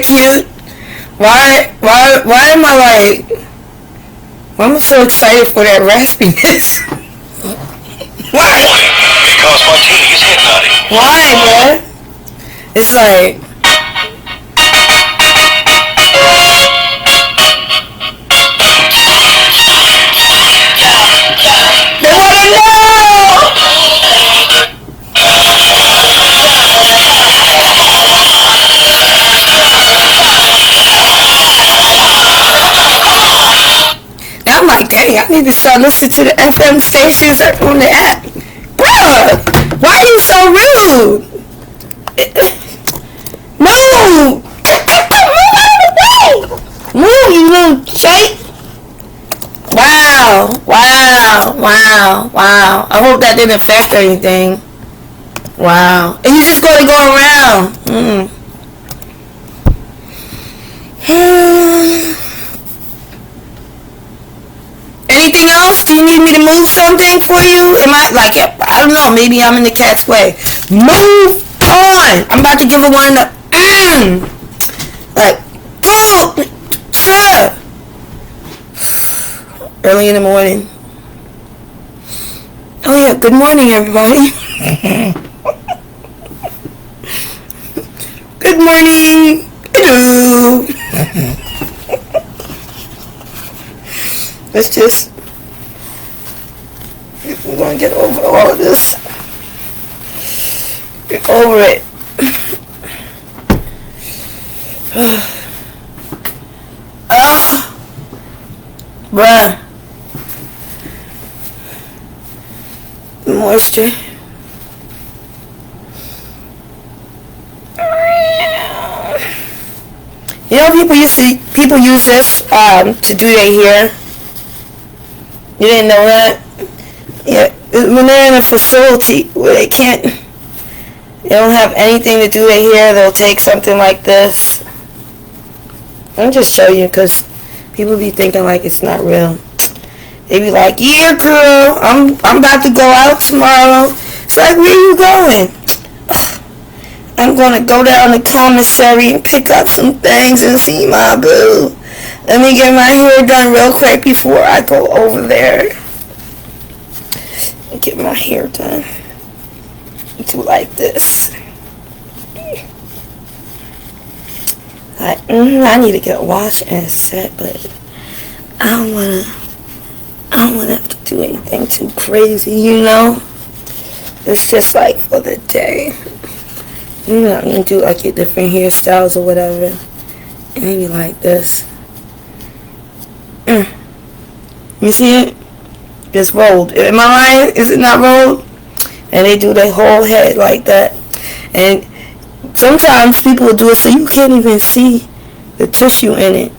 cute? Why am I like, why am I so excited for that raspiness? Why? Because my titty is hypnotic. Why, bruh? It's like, they wanna know! Now I'm like, dang, I need to start listening to the FM stations on the app. Bruh, why are you so rude? Move! Move, you little shake! Wow. I hope that didn't affect anything. Wow. And you just gonna go around. Anything else? Do you need me to move something for you? Am I like, I don't know, maybe I'm in the cat's way. Move on! I'm about to give her one of the like, go! Sure! Early in the morning. Oh yeah, good morning everybody. Good morning. Hello. Let's just, we're gonna get over all of this. Get over it. Bruh. Moisture. You know, people use this to do their hair. You didn't know that? Yeah, when they're in a facility where they don't have anything to do their hair, they'll take something like this. I'll just show you, because people be thinking like it's not real. They be like, yeah girl, I'm about to go out tomorrow. It's like, where you going? I'm going to go down to commissary and pick up some things and see my boo. Let me get my hair done real quick before I go over there. Get my hair done. Do like this. I need to get washed and set, but I don't want to have to do anything too crazy, you know? It's just like for the day. You know, you do like your different hairstyles or whatever. And then you like this. You see it? It's rolled. Am I lying? Is it not rolled? And they do their whole head like that. And sometimes people will do it so you can't even see the tissue in it.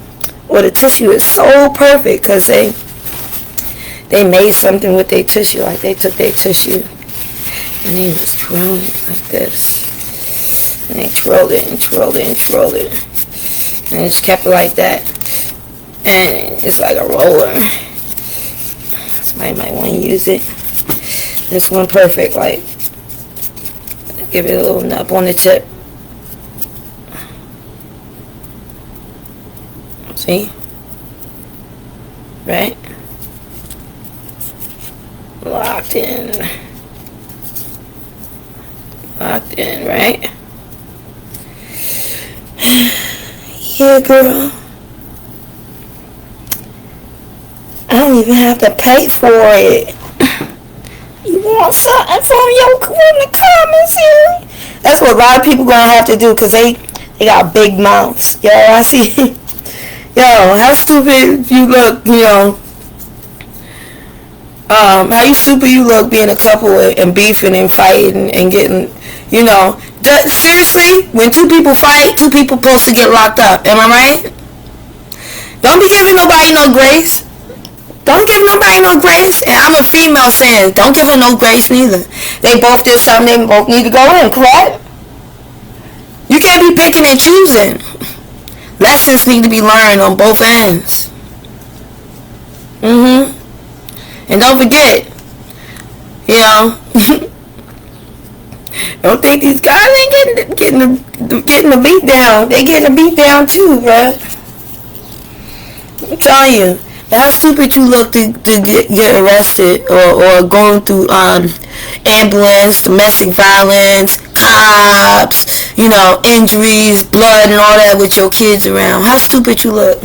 Or the tissue is so perfect because they made something with their tissue. Like they took their tissue and they was twirling it like this. And they twirled it and twirled it and twirled it. And just kept it like that. And it's like a roller. Somebody might want to use it. This one perfect, like, give it a little nub on the tip. See? Right? Locked in. Locked in, right? Yeah, girl. I don't even have to pay for it. You want something from your in the comments here? That's what a lot of people gonna have to do because they got big mouths. Yo, I see. Yo, how stupid you look, you know. How stupid you look being a couple and beefing and fighting and getting, you know. Seriously, when two people fight, two people supposed to get locked up. Am I right? Don't be giving nobody no grace. Don't give nobody no grace. And I'm a female saying, don't give her no grace neither. They both did something, they both need to go in, correct? You can't be picking and choosing. Lessons need to be learned on both ends. And don't forget, you know, Don't think these guys ain't getting the beat down. They getting the beat down too, bro. I'm telling you. How stupid you look to get arrested or going through ambulance, domestic violence, cops, injuries, blood and all that with your kids around. How stupid you look.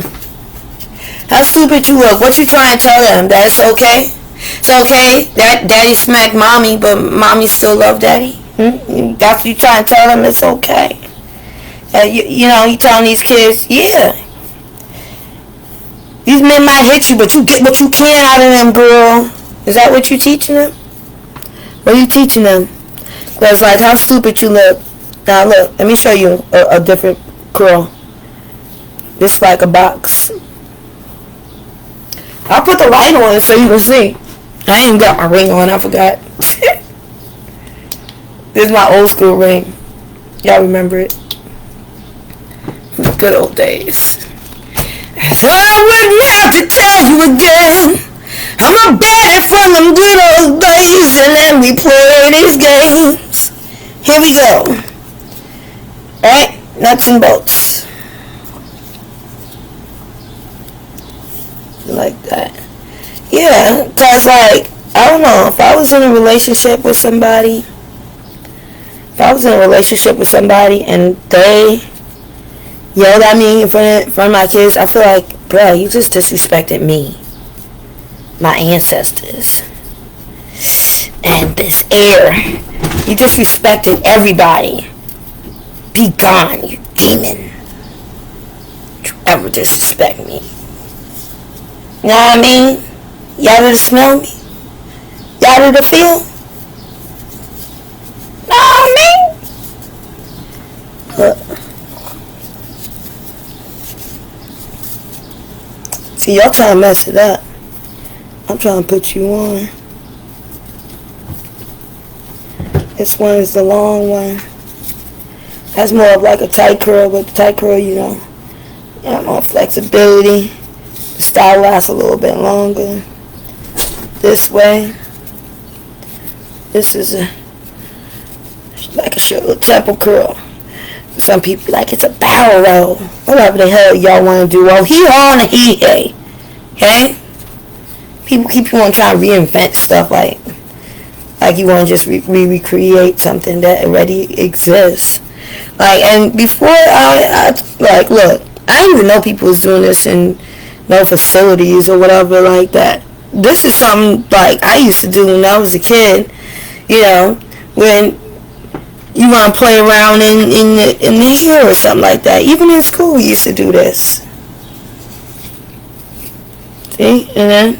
How stupid you look. What you trying to tell them? That it's okay? It's okay that daddy smacked mommy, but mommy still love daddy? That's what you trying to tell them? It's okay. You telling these kids, yeah. These men might hit you, but you get what you can out of them, girl. Is that what you teaching them? What are you teaching them? Because, like, how stupid you look. Now, look, let me show you a different girl. This is like a box. I'll put the light on so you can see. I ain't got my ring on, I forgot. This is my old school ring. Y'all remember it? From the good old days. So I wouldn't have to tell you again. I'm a baddie from them good old days, and then we play these games. Here we go. Alright, nuts and bolts. Like that. Yeah, cause like, I don't know, if I was in a relationship with somebody, and they yelled at me in front of my kids, I feel like, bro, you just disrespected me, my ancestors, and this air. You disrespected everybody. Be gone, you demon. Don't you ever disrespect me. You know what I mean? Y'all did smell me? Y'all did feel? Know what I mean? Look. See, y'all trying to mess it up. I'm trying to put you on. This one is the long one. That's more of like a tight curl, but the tight curl, got more flexibility. The style lasts a little bit longer. This way. This is like a temple curl. Some people like it's a barrel roll. Whatever the hell y'all want to do. Oh, he on and he hey. Okay? People keep on trying to reinvent stuff like you want to just recreate something that already exists. Like, and before I look, I didn't even know people was doing this in no facilities or whatever like that. This is something like I used to do when I was a kid. When you want to play around in the hair or something like that. Even in school, we used to do this. See, and then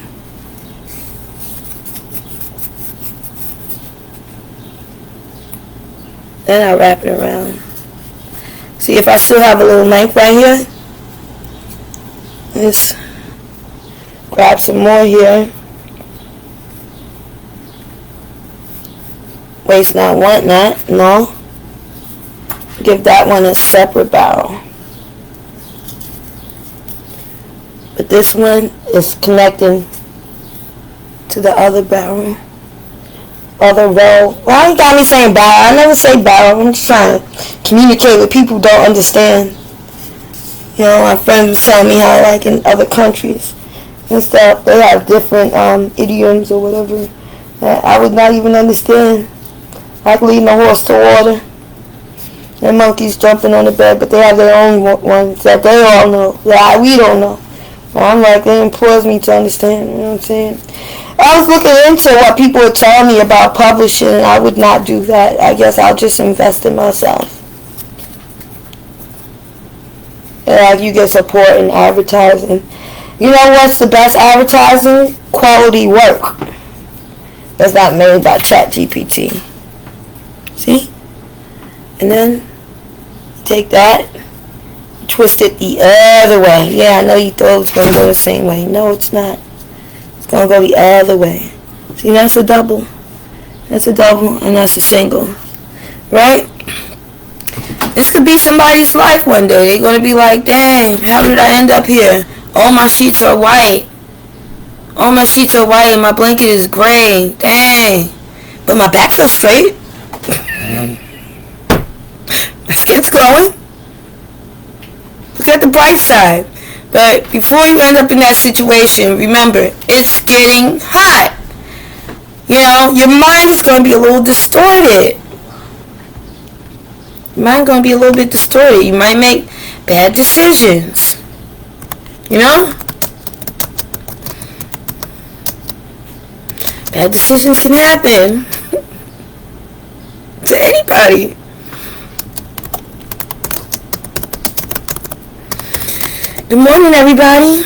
I wrap it around. See, if I still have a little knife right here, just grab some more here. Waste not, want not, no. Give that one a separate barrel. But this one is connecting to the other barrel. Other row. Why you got me saying barrel? I never say barrel. I'm just trying to communicate with people who don't understand. My friends was telling me how, like, in other countries and stuff, they have different idioms or whatever that I would not even understand. Like leading a horse to water. And monkeys jumping on the bed, but they have their own ones that they all know. That we don't know. And I'm like, it implores me to understand. You know what I'm saying? I was looking into what people were telling me about publishing, and I would not do that. I guess I'll just invest in myself. And like you get support in advertising. You know what's the best advertising? Quality work. That's not made by ChatGPT. See? And then take that, twist it the other way. Yeah, I know you thought it was going to go the same way. No, it's not. It's going to go the other way. See, that's a double. That's a double, and that's a single. Right? This could be somebody's life one day. They're going to be like, dang, how did I end up here? All my sheets are white. All my sheets are white and my blanket is gray. Dang. But my back feels straight. My skin's glowing. Look at the bright side. But before you end up in that situation, remember, it's getting hot. You know, your mind is going to be a little distorted. Your mind going to be a little bit distorted. You might make bad decisions. You know? Bad decisions can happen to anybody. Good morning, everybody.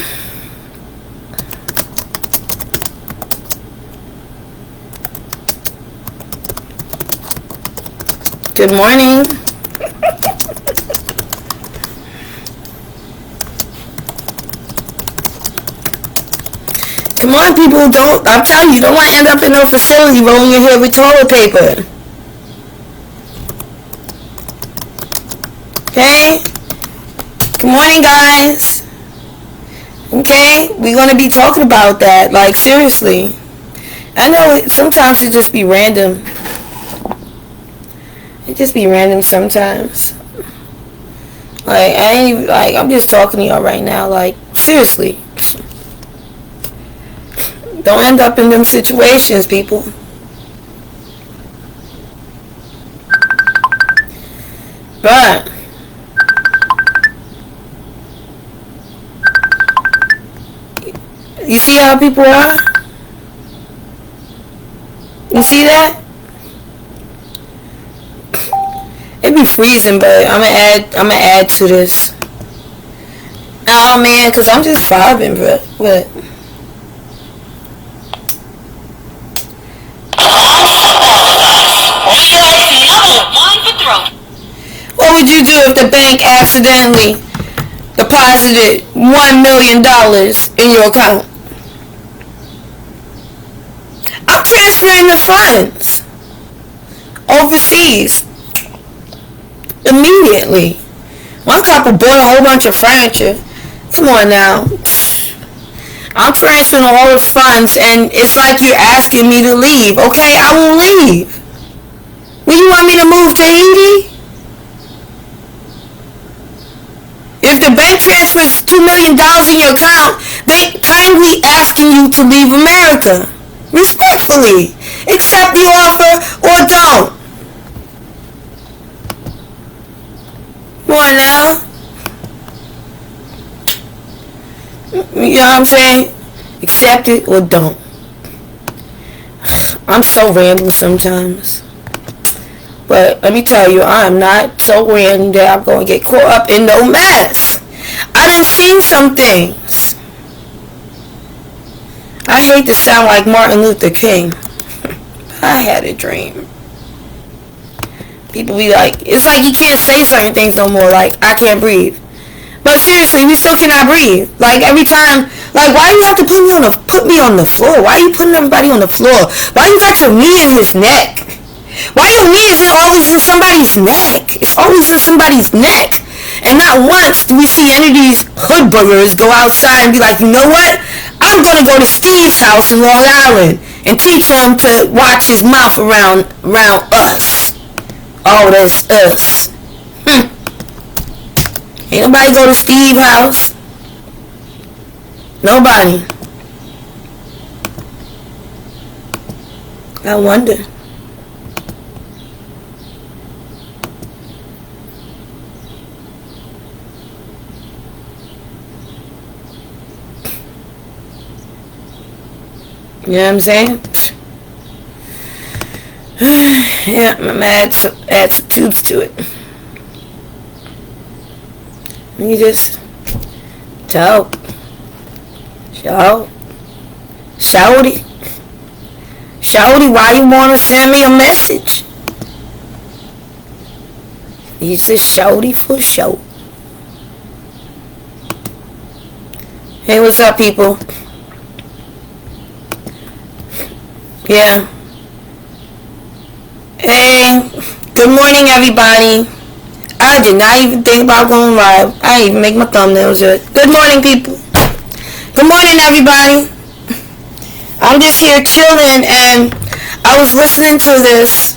Good morning. Come on, people, I'm telling you don't want to end up in no facility rolling your hair with toilet paper. Okay? Good morning, guys. Okay? We're going to be talking about that, like, seriously. I know sometimes it just be random. It just be random sometimes. Like, I'm just talking to y'all right now, like, seriously. Don't end up in them situations, people. But you see how people are? You see that? It be freezing, but I'm gonna add to this. Oh man, cause I'm just vibing, bro. What? What would you do if the bank accidentally deposited $1 million in your account? I'm transferring the funds overseas immediately. One couple bought a whole bunch of furniture. Come on now. I'm transferring all those funds, and it's like you're asking me to leave. Okay, I won't leave. Will you want me to move to Haiti? If the bank transfers $2 million in your account, they kindly asking you to leave America. Respectfully. Accept the offer or don't. Come on now. You know what I'm saying? Accept it or don't. I'm so random sometimes. But let me tell you, I am not so random that I'm going to get caught up in no mess. I done seen some things. I hate to sound like Martin Luther King. I had a dream. People be like, it's like you can't say certain things no more. Like, I can't breathe. But seriously, we still cannot breathe. Like, every time, like, why do you have to put me on the floor? Why are you putting everybody on the floor? Why you got your knee in his neck? Why your knee isn't always in somebody's neck? It's always in somebody's neck. And not once do we see any of these hood boogers go outside and be like, you know what? I'm going to go to Steve's house in Long Island and teach him to watch his mouth around us. Oh, that's us. Ain't nobody go to Steve's house. Nobody. I wonder. You know what I'm saying? Yeah, I'm gonna add some tubes to it. You just shout, Shouty, why you wanna send me a message? You just shouty for show. Hey, what's up, people? Yeah. Hey, good morning, everybody. I did not even think about going live. I didn't even make my thumbnails yet. Good morning, people. Good morning, everybody. I'm just here chilling, and I was listening to this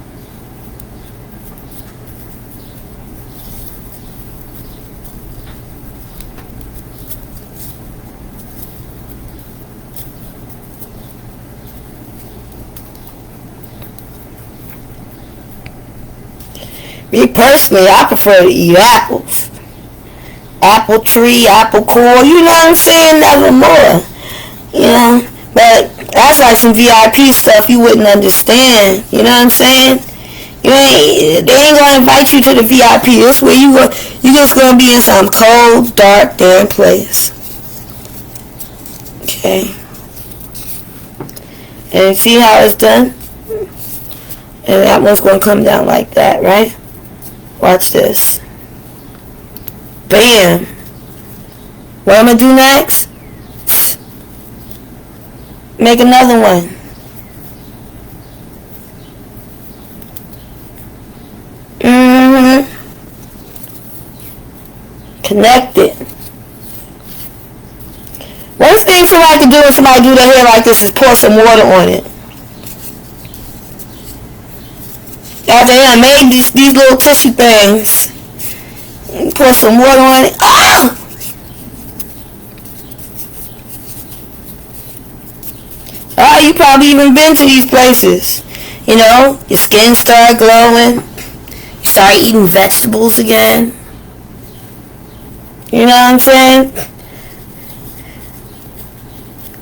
Me personally, I prefer to eat apples. Apple tree, apple core, you know what I'm saying? Never more. You know? But that's like some VIP stuff you wouldn't understand. You know what I'm saying? They ain't gonna invite you to the VIP. This where you just gonna be in some cold, dark, damn place. Okay. And see how it's done? And that one's gonna come down like that, right? Watch this. Bam. What I'm gonna do next? Make another one. Connect it. Worst thing somebody can do when somebody do their hair like this is pour some water on it. After I made these little tissue things, pour some water on it. Ah! Oh, you probably even been to these places. You know, your skin start glowing. You start eating vegetables again. You know what I'm saying?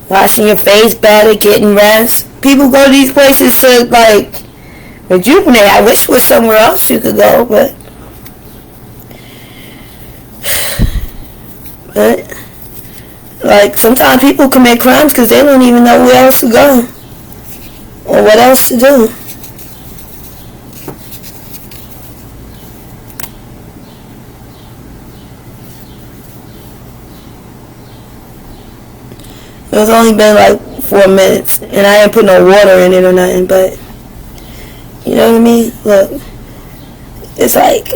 Washing your face better, getting rest. People go to these places to, like, rejuvenate. I wish there was somewhere else you could go, but like, sometimes people commit crimes because they don't even know where else to go or what else to do. It's only been like 4 minutes, and I ain't put no water in it or nothing, but you know what I mean? Look, it's like,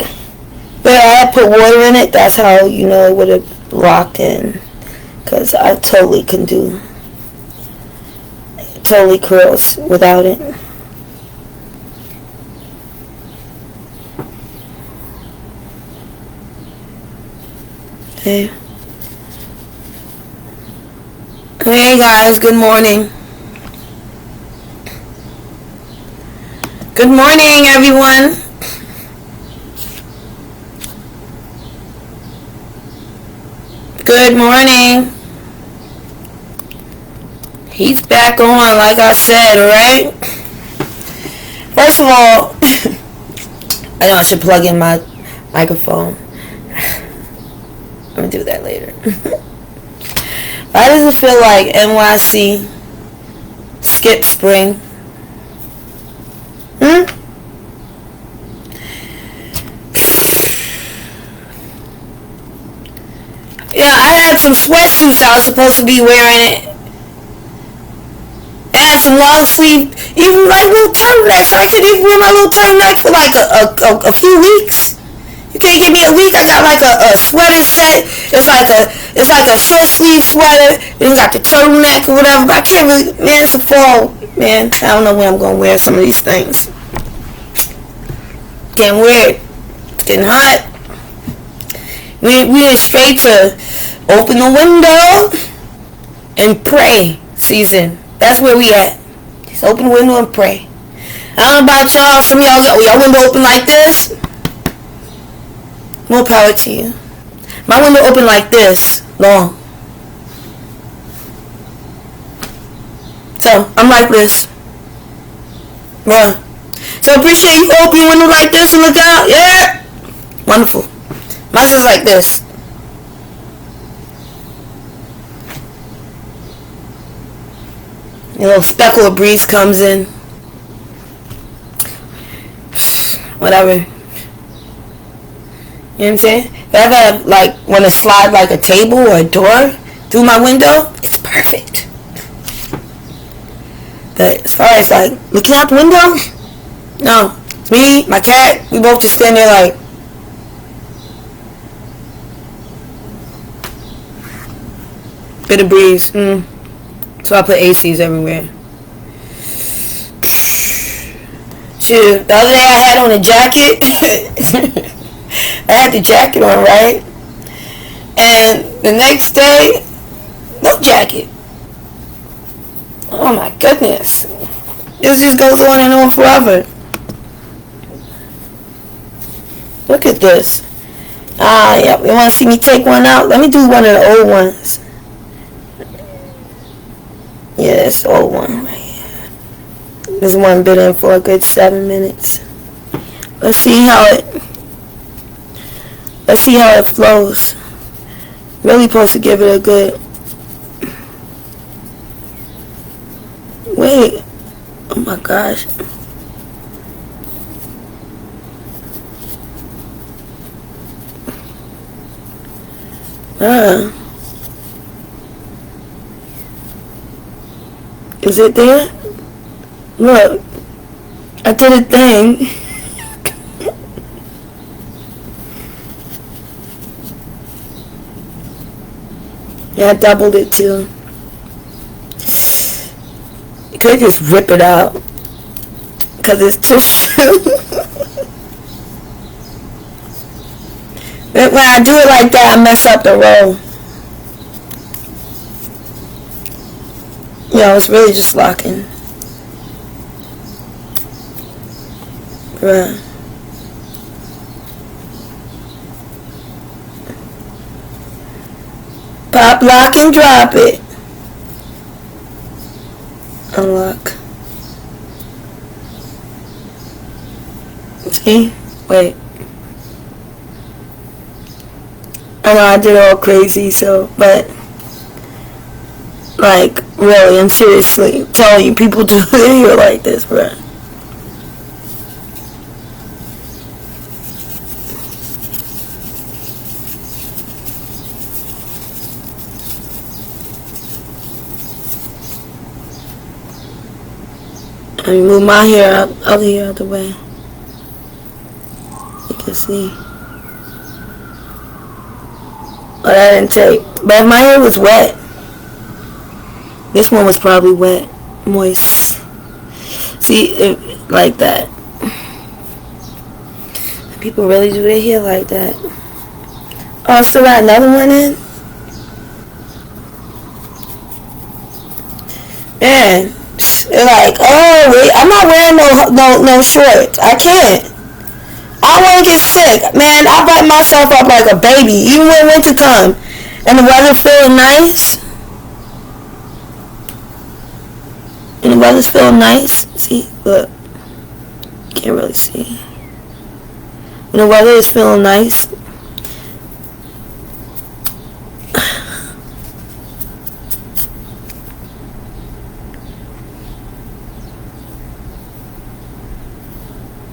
but I had put water in it, that's how, you know, it would have locked in, because I totally couldn't do totally curls without it. Okay. Hey guys, good morning. Good morning, everyone. Good morning. He's back on, like I said, alright? First of all, I know I should plug in my microphone. I'm gonna do that later. Why does it feel like NYC skipped spring? Yeah, I had some sweatsuits I was supposed to be wearing. I had some long sleeve, even like little turtlenecks. I couldn't even wear my little turtleneck for like a few weeks. You can't give me a week. I got like a sweater set. It's like a short sleeve sweater. Then got the turtleneck or whatever. But I can't really. Man, it's a fall. Man, I don't know when I'm gonna wear some of these things. Getting weird. It's getting hot. We went straight to open the window and pray season. That's where we at. Just open the window and pray. I don't know about y'all. Some of y'all window open like this. More power to you. My window open like this, long. So, I'm like this. Run. So, appreciate you open your window like this and look out. Yeah. Wonderful. Mine's just like this. A little speckle of breeze comes in. Whatever. You know what I'm saying? If I ever like want to slide like a table or a door through my window, it's perfect. But as far as like looking out the window, no. Me, my cat, we both just stand there like. Bit of breeze. So I put ACs everywhere. Shoot, the other day I had on a jacket. I had the jacket on, right? And the next day, no jacket. Oh my goodness. This just goes on and on forever. Look at this. Yeah, you want to see me take one out? Let me do one of the old ones. Yeah, that's the old one right here. This one been in for a good 7 minutes. Let's see how it flows. Really supposed to give it a good. Wait. Oh my gosh. Is it there? Look. I did a thing. Yeah, I doubled it too. You could just rip it out. Because it's tissue. When I do it like that, I mess up the roll. Yo, it's really just locking. Bruh. Pop, lock, and drop it. Unlock. See? Wait. I know I did all crazy, so, but, like, really, I'm seriously telling you, people do video like this, bruh. Let me move my hair out of here out of the way. You can see. Oh, that didn't take. But my hair was wet. This one was probably wet. Moist. See, like that. People really do their hair like that. Oh, I still got another one in? Man. They're like, oh, wait, I'm not wearing no shorts. I can't. I don't want to get sick. Man, I bite myself up like a baby, even when winter comes. And the weather feeling nice. And the weather's feeling nice. See, look. Can't really see. And the weather is feeling nice.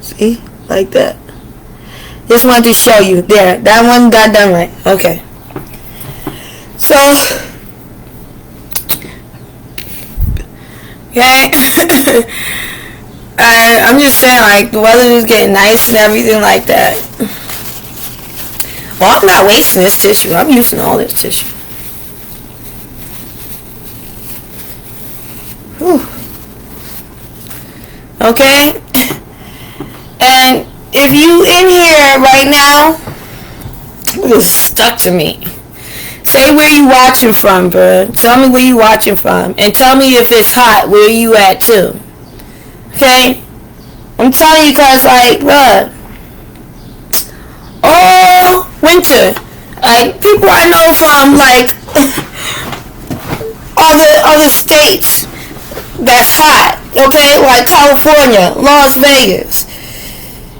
See? Like that. Just wanted to show you. There. That one got done right. Okay. So. Okay. I'm just saying, like, the weather is getting nice and everything like that. Well, I'm not wasting this tissue. I'm using all this tissue. Whew. Okay? And if you in here right now, it's stuck to me. Say where you watching from, bro. Tell me where you watching from. And tell me if it's hot, where you at too. Okay? I'm telling you cause like, bruh. All winter. Like, people I know from like other states that's hot. Okay? Like California, Las Vegas.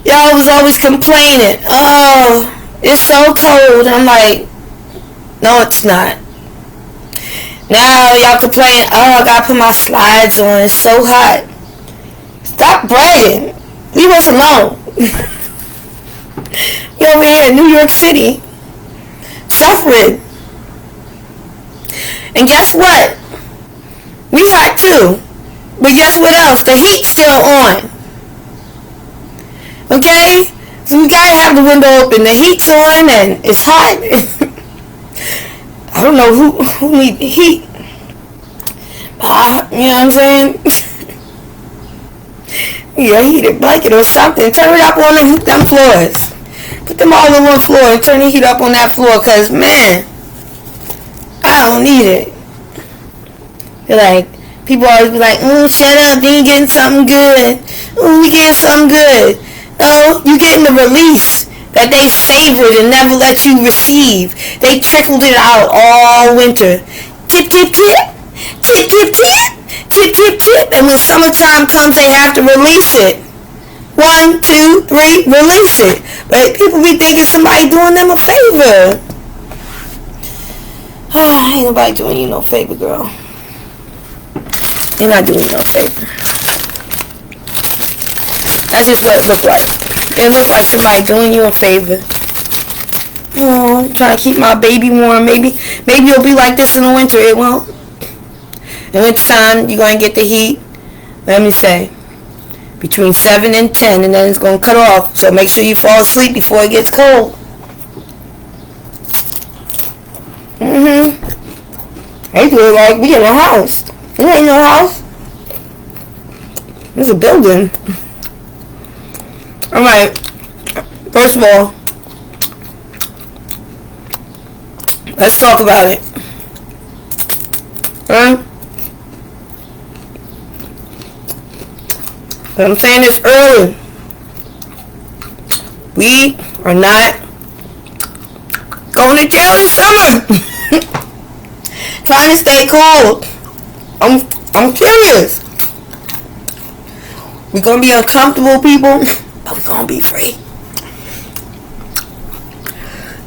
Y'all was always complaining. Oh, it's so cold. I'm like, no, it's not. Now y'all complaining. Oh, I gotta put my slides on. It's so hot. Stop bragging. Leave us alone. We over here in New York City, suffering. And guess what? We hot too. But guess what else? The heat's still on. Okay? So we gotta have the window open. The heat's on and it's hot. I don't know who need the heat. You know what I'm saying? Yeah, a heated blanket or something. Turn it up on them floors. Put them all on one floor and turn the heat up on that floor. Cause man, I don't need it. They're like, people always be like, shut up, they ain't getting something good. We getting something good. No, you getting the release. that they savored and never let you receive. They trickled it out all winter. Tip, tip, tip. Tip, tip, tip. Tip, tip, tip. And when summertime comes, they have to release it. 1, 2, 3, release it. But people be thinking somebody doing them a favor. Ain't nobody doing you no favor, girl. They're not doing you no favor. That's just what it looked like. It looked like somebody doing you a favor. Oh, I'm trying to keep my baby warm. Maybe it'll be like this in the winter. It won't. In winter time, you're going to get the heat. Let me say, between 7 and 10, and then it's going to cut off. So make sure you fall asleep before it gets cold. They do it like we in a house. It ain't no house. It's a building. Alright. First of all, let's talk about it. Alright? I'm saying this early. We are not going to jail this summer. Trying to stay cool. I'm serious. We're gonna be uncomfortable, people, but we're gonna be free.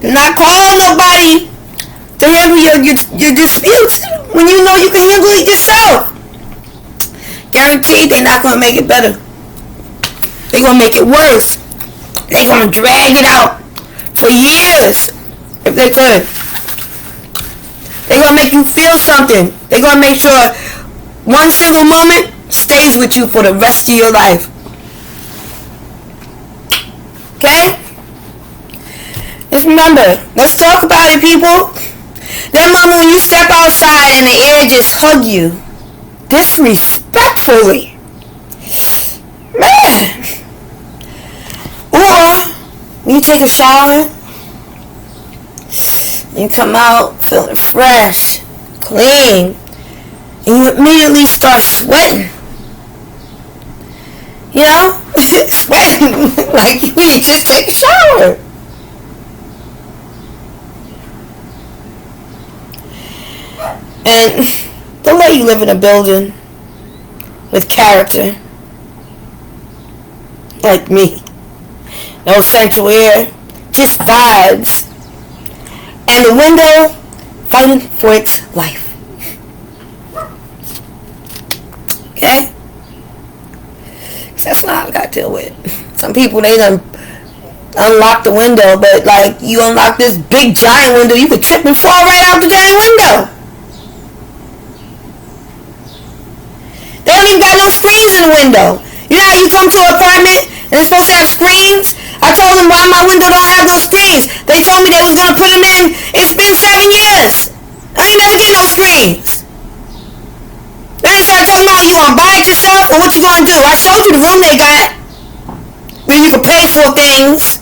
Do not call nobody to handle your disputes when you know you can handle it yourself. Guaranteed, they're not gonna make it better. They're gonna make it worse. They're gonna drag it out for years if they could. They're going to make you feel something. They're going to make sure one single moment stays with you for the rest of your life. Okay? Just remember, let's talk about it, people. That moment when you step outside and the air just hug you. Disrespectfully. Man. Or when you take a shower, you come out feeling fresh, clean, and you immediately start sweating. You know? Sweating like you just take a shower. And don't let you live in a building with character. Like me. No central air, just vibes. And the window fighting for its life. Okay? That's what I got to deal with. Some people, they done unlock the window, but like you unlock this big giant window, you could trip and fall right out the dang window. They don't even got no screens in the window. You know how you come to an apartment and it's supposed to have screens? I told them why my window don't have those screens. They told me they was going to put them in. It's been 7 years. I ain't never get no screens. Then they started talking about you going to buy it yourself or what you going to do. I showed you the room they got where you can pay for things.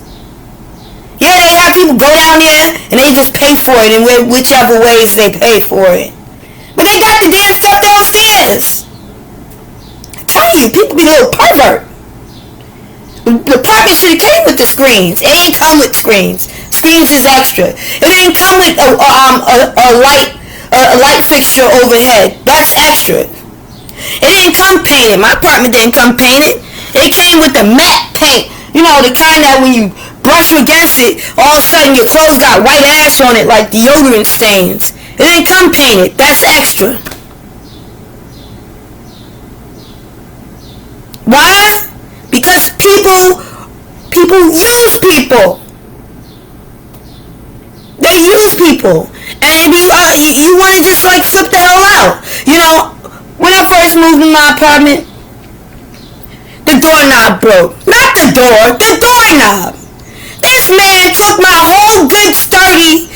Yeah, they have people go down there and they just pay for it in whichever ways they pay for it. But they got the damn stuff downstairs. I tell you, people be a little pervert. The apartment should have came with the screens. It ain't come with screens. Screens is extra. It didn't come with a light fixture overhead. That's extra. It didn't come painted. My apartment didn't come painted. It came with the matte paint. You know, the kind that when you brush against it, all of a sudden your clothes got white ash on it like deodorant stains. It didn't come painted. That's extra. Why? Because people use people. They use people. And you want to just like flip the hell out. You know, when I first moved in my apartment, the doorknob broke. Not the door, the doorknob. This man took my whole good sturdy,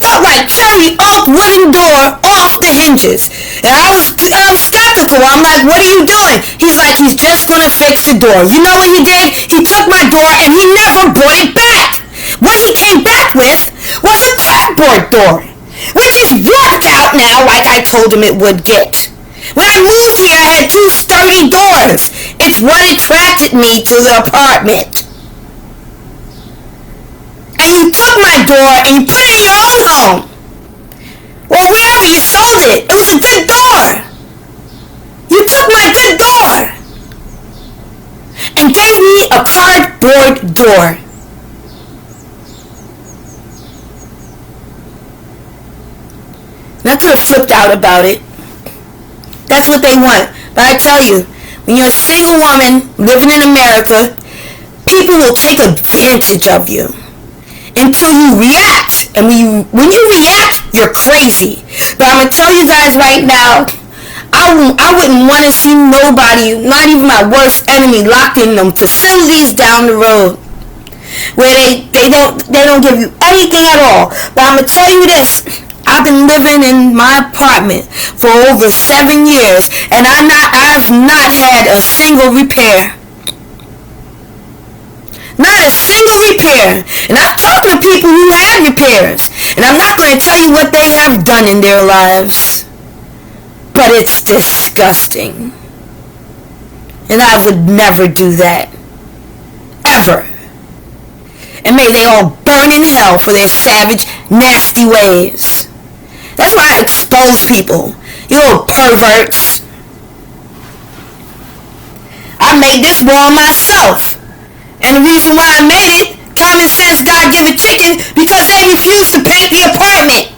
felt like cherry oak wooden door off the hinges. And I was skeptical. I'm like, what are you doing? He's like, he's just going to fix the door. You know what he did? He took my door and he never brought it back. What he came back with was a cardboard door, which is worked out now like I told him it would get. When I moved here, I had 2 sturdy doors. It's what attracted me to the apartment. my door and you put it in your own home. Or wherever you sold it. It was a good door. You took my good door and gave me a cardboard door. And I could have flipped out about it. That's what they want. But I tell you, when you're a single woman living in America, people will take advantage of you until you react. And when you react, you're crazy. But I'm going to tell you guys right now, I wouldn't want to see nobody, not even my worst enemy, locked in them facilities down the road where they don't give you anything at all. But I'm going to tell you this. I've been living in my apartment for over 7 years, and I've not had a single repair. Not a single repair. And I've talked to people who had repairs, and I'm not going to tell you what they have done in their lives, but it's disgusting. And I would never do that. Ever. And may they all burn in hell for their savage, nasty ways. That's why I expose people. You little perverts. I made this wall myself. And the reason why I made it, common sense, God-given chicken, because they refused to paint the apartment.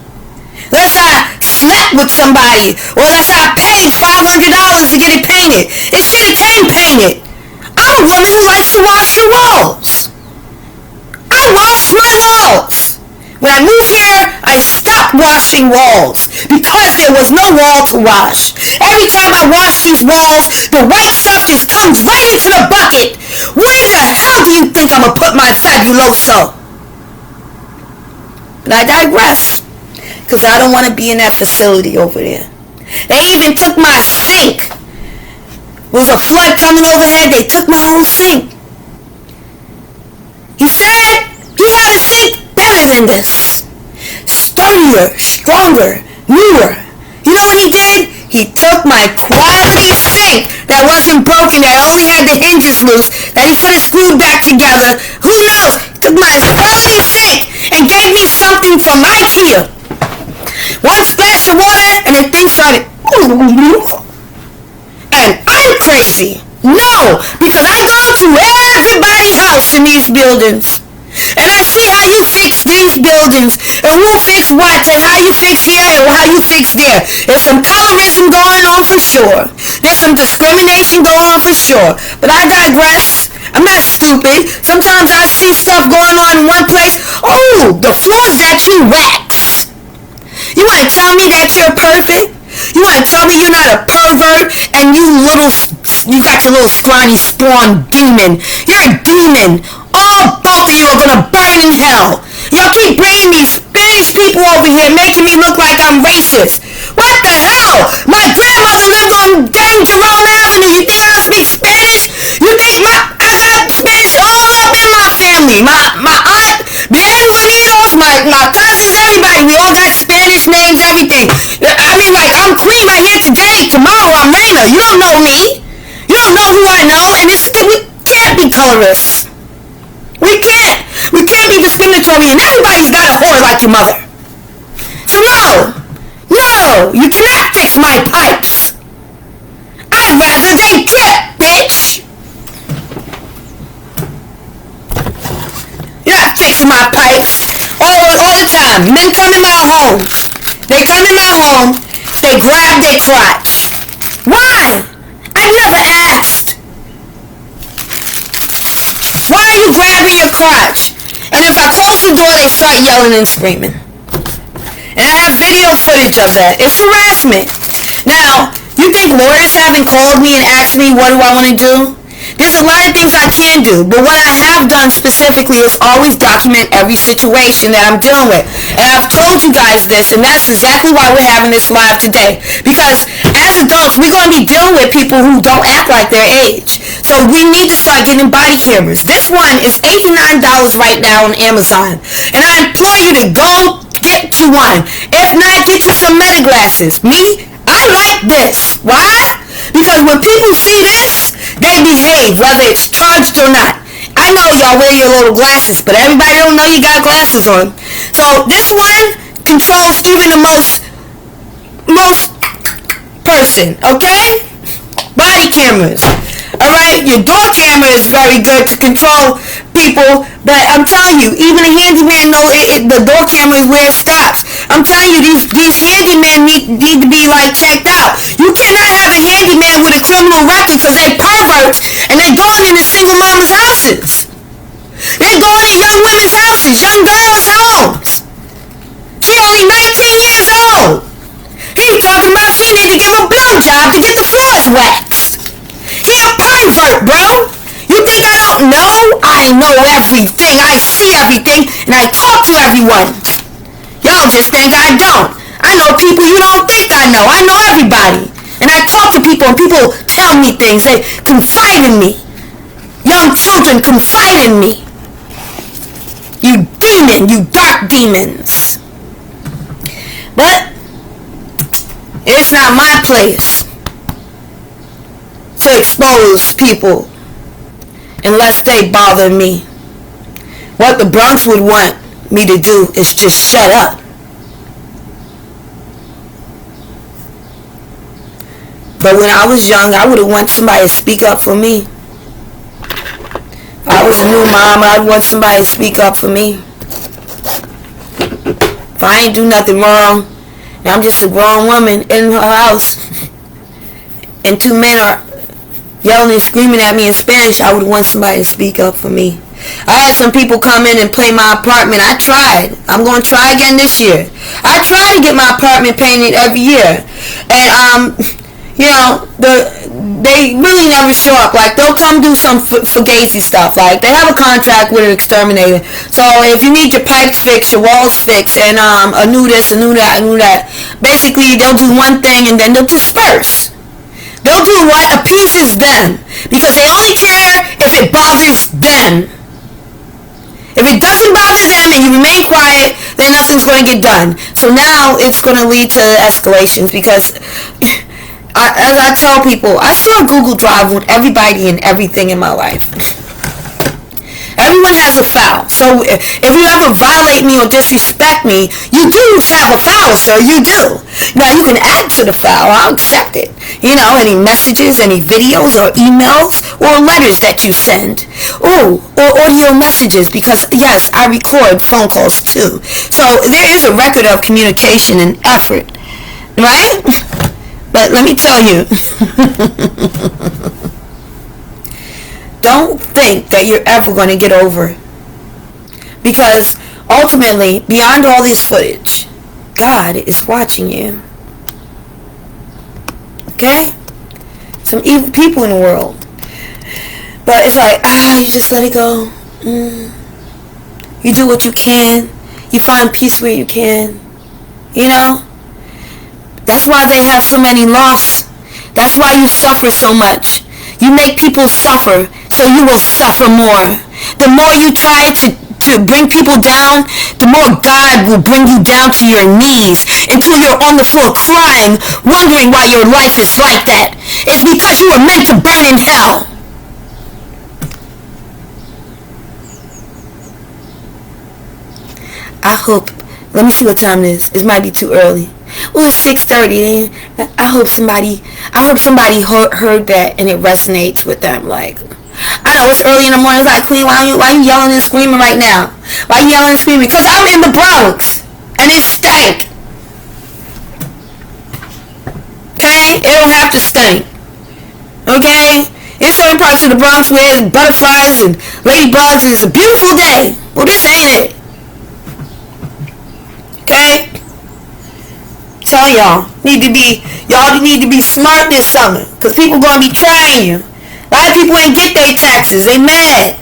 Unless I slept with somebody, or unless I paid $500 to get it painted. It should have came painted. I'm a woman who likes to wash her walls. I wash my walls. When I moved here, I stopped washing walls because there was no wall to wash. Every time I wash these walls, the white stuff just comes right into the bucket. Where the hell do you think I'm going to put my Fabuloso? But I digress, because I don't want to be in that facility over there. They even took my sink. There was a flood coming overhead. They took my whole sink. He said, you got a sink better than this. Sturdier, stronger, newer. You know what he did? He took my crappy sink that wasn't broken, that only had the hinges loose, that he could have screwed back together. Who knows? He took my quality sink and gave me something from IKEA. One splash of water and the thing started. And I'm crazy. No, because I go to everybody's house in these buildings. And I see how you fix these buildings, and who fix what, and how you fix here, and how you fix there. There's some colorism going on for sure. There's some discrimination going on for sure. But I digress. I'm not stupid. Sometimes I see stuff going on in one place. Oh, the floor's actually waxed. You want to tell me that you're perfect? You want to tell me you're not a pervert, and you got your little scrawny spawn demon. You're a demon. All both of you are going to burn in hell. Y'all keep bringing me Spanish people over here, making me look like I'm racist. What the hell? My grandmother lived on dang Jerome Avenue. You think I don't speak Spanish? You think I got Spanish all up in my family. My aunt, Bienvenidos, my cousins, everybody. We all got Spanish names, everything. I mean, like, I'm Queen right here today. Tomorrow I'm Reina. You don't know me. You don't know who I know. And we can't be colorists. We can't. We can't be discriminatory, and everybody's got a whore like your mother. So no, you cannot fix my pipes. I'd rather they drip, bitch. You're not fixing my pipes all the time. Men come in my home. They come in my home. They grab their crotch. Why? I never asked. Why are you grabbing your crotch? And if I close the door, they start yelling and screaming. And I have video footage of that. It's harassment. Now, you think lawyers haven't called me and asked me what do I want to do? There's a lot of things I can do, but what I have done specifically is always document every situation that I'm dealing with. And I've told you guys this, and that's exactly why we're having this live today. Because as adults, we're going to be dealing with people who don't act like their age. So we need to start getting body cameras. This one is $89 right now on Amazon. And I implore you to go get you one. If not, get you some Meta glasses. Me, I like this. Why? Because when people see this, they behave, whether it's charged or not. I know y'all wear your little glasses, but everybody don't know you got glasses on. So this one controls even the most person, okay? Body cameras. Alright, your door camera is very good to control people, but I'm telling you, even a handyman knows the door camera is where it stops. I'm telling you, these handymen need to be like checked out. You cannot have a handyman with a criminal record because they perverts and they going into single mamas' houses. They're going in young women's houses, young girls' homes. She only 19 years old. He talking about she need to give him a blowjob to get the floors waxed. He a pervert, bro. You think I don't know? I know everything. I see everything, and I talk to everyone. Y'all just think I don't. I know people you don't think I know. I know everybody. And I talk to people, and people tell me things. They confide in me. Young children confide in me. You demon, you dark demons. But it's not my place to expose people unless they bother me. What the Bronx would want me to do is just shut up. But when I was young, I would have wanted somebody to speak up for me. If I was a new mom, I'd want somebody to speak up for me. If I ain't do nothing wrong, and I'm just a grown woman in her house, and two men are yelling and screaming at me in Spanish, I would want somebody to speak up for me. I had some people come in and play my apartment. I tried. I'm going to try again this year. I try to get my apartment painted every year. And, you know, they really never show up. Like, they'll come do some fugazi stuff. Like, they have a contract with an exterminator. So, if you need your pipes fixed, your walls fixed, and a new this, a new that, a new that, basically, they'll do one thing and then they'll disperse. They'll do what appeases them. Because they only care if it bothers them. If it doesn't bother them and you remain quiet, then nothing's going to get done. So now it's going to lead to escalations because, as I tell people, I share Google Drive with everybody and everything in my life. Everyone has a file. So if you ever violate me or disrespect me, you do have a file, sir. You do. Now, you can add to the file. I'll accept it. You know, any messages, any videos or emails or letters that you send. Ooh, or audio messages because, yes, I record phone calls too. So there is a record of communication and effort. Right? But let me tell you. Don't think that you're ever going to get over. Because ultimately, beyond all this footage, God is watching you. Okay? Some evil people in the world. But it's like, you just let it go. You do what you can. You find peace where you can. You know? That's why they have so many lofts. That's why you suffer so much. You make people suffer, so you will suffer more. The more you try to bring people down, the more God will bring you down to your knees until you're on the floor crying, wondering why your life is like that. It's because you were meant to burn in hell. I hope, let me see what time it is. It might be too early. Well, it's 6:30. I hope somebody heard that and it resonates with them. Like, I know it's early in the morning. It's like, Queen, why are you yelling and screaming right now? Why are you yelling and screaming? Because I'm in the Bronx and it stank. Okay? It don't have to stink. Okay? There's certain parts of the Bronx where there's butterflies and ladybugs and it's a beautiful day. Well, this ain't it. Okay? Tell y'all need to be smart this summer because people gonna be trying you. A lot of people ain't get their taxes. They mad.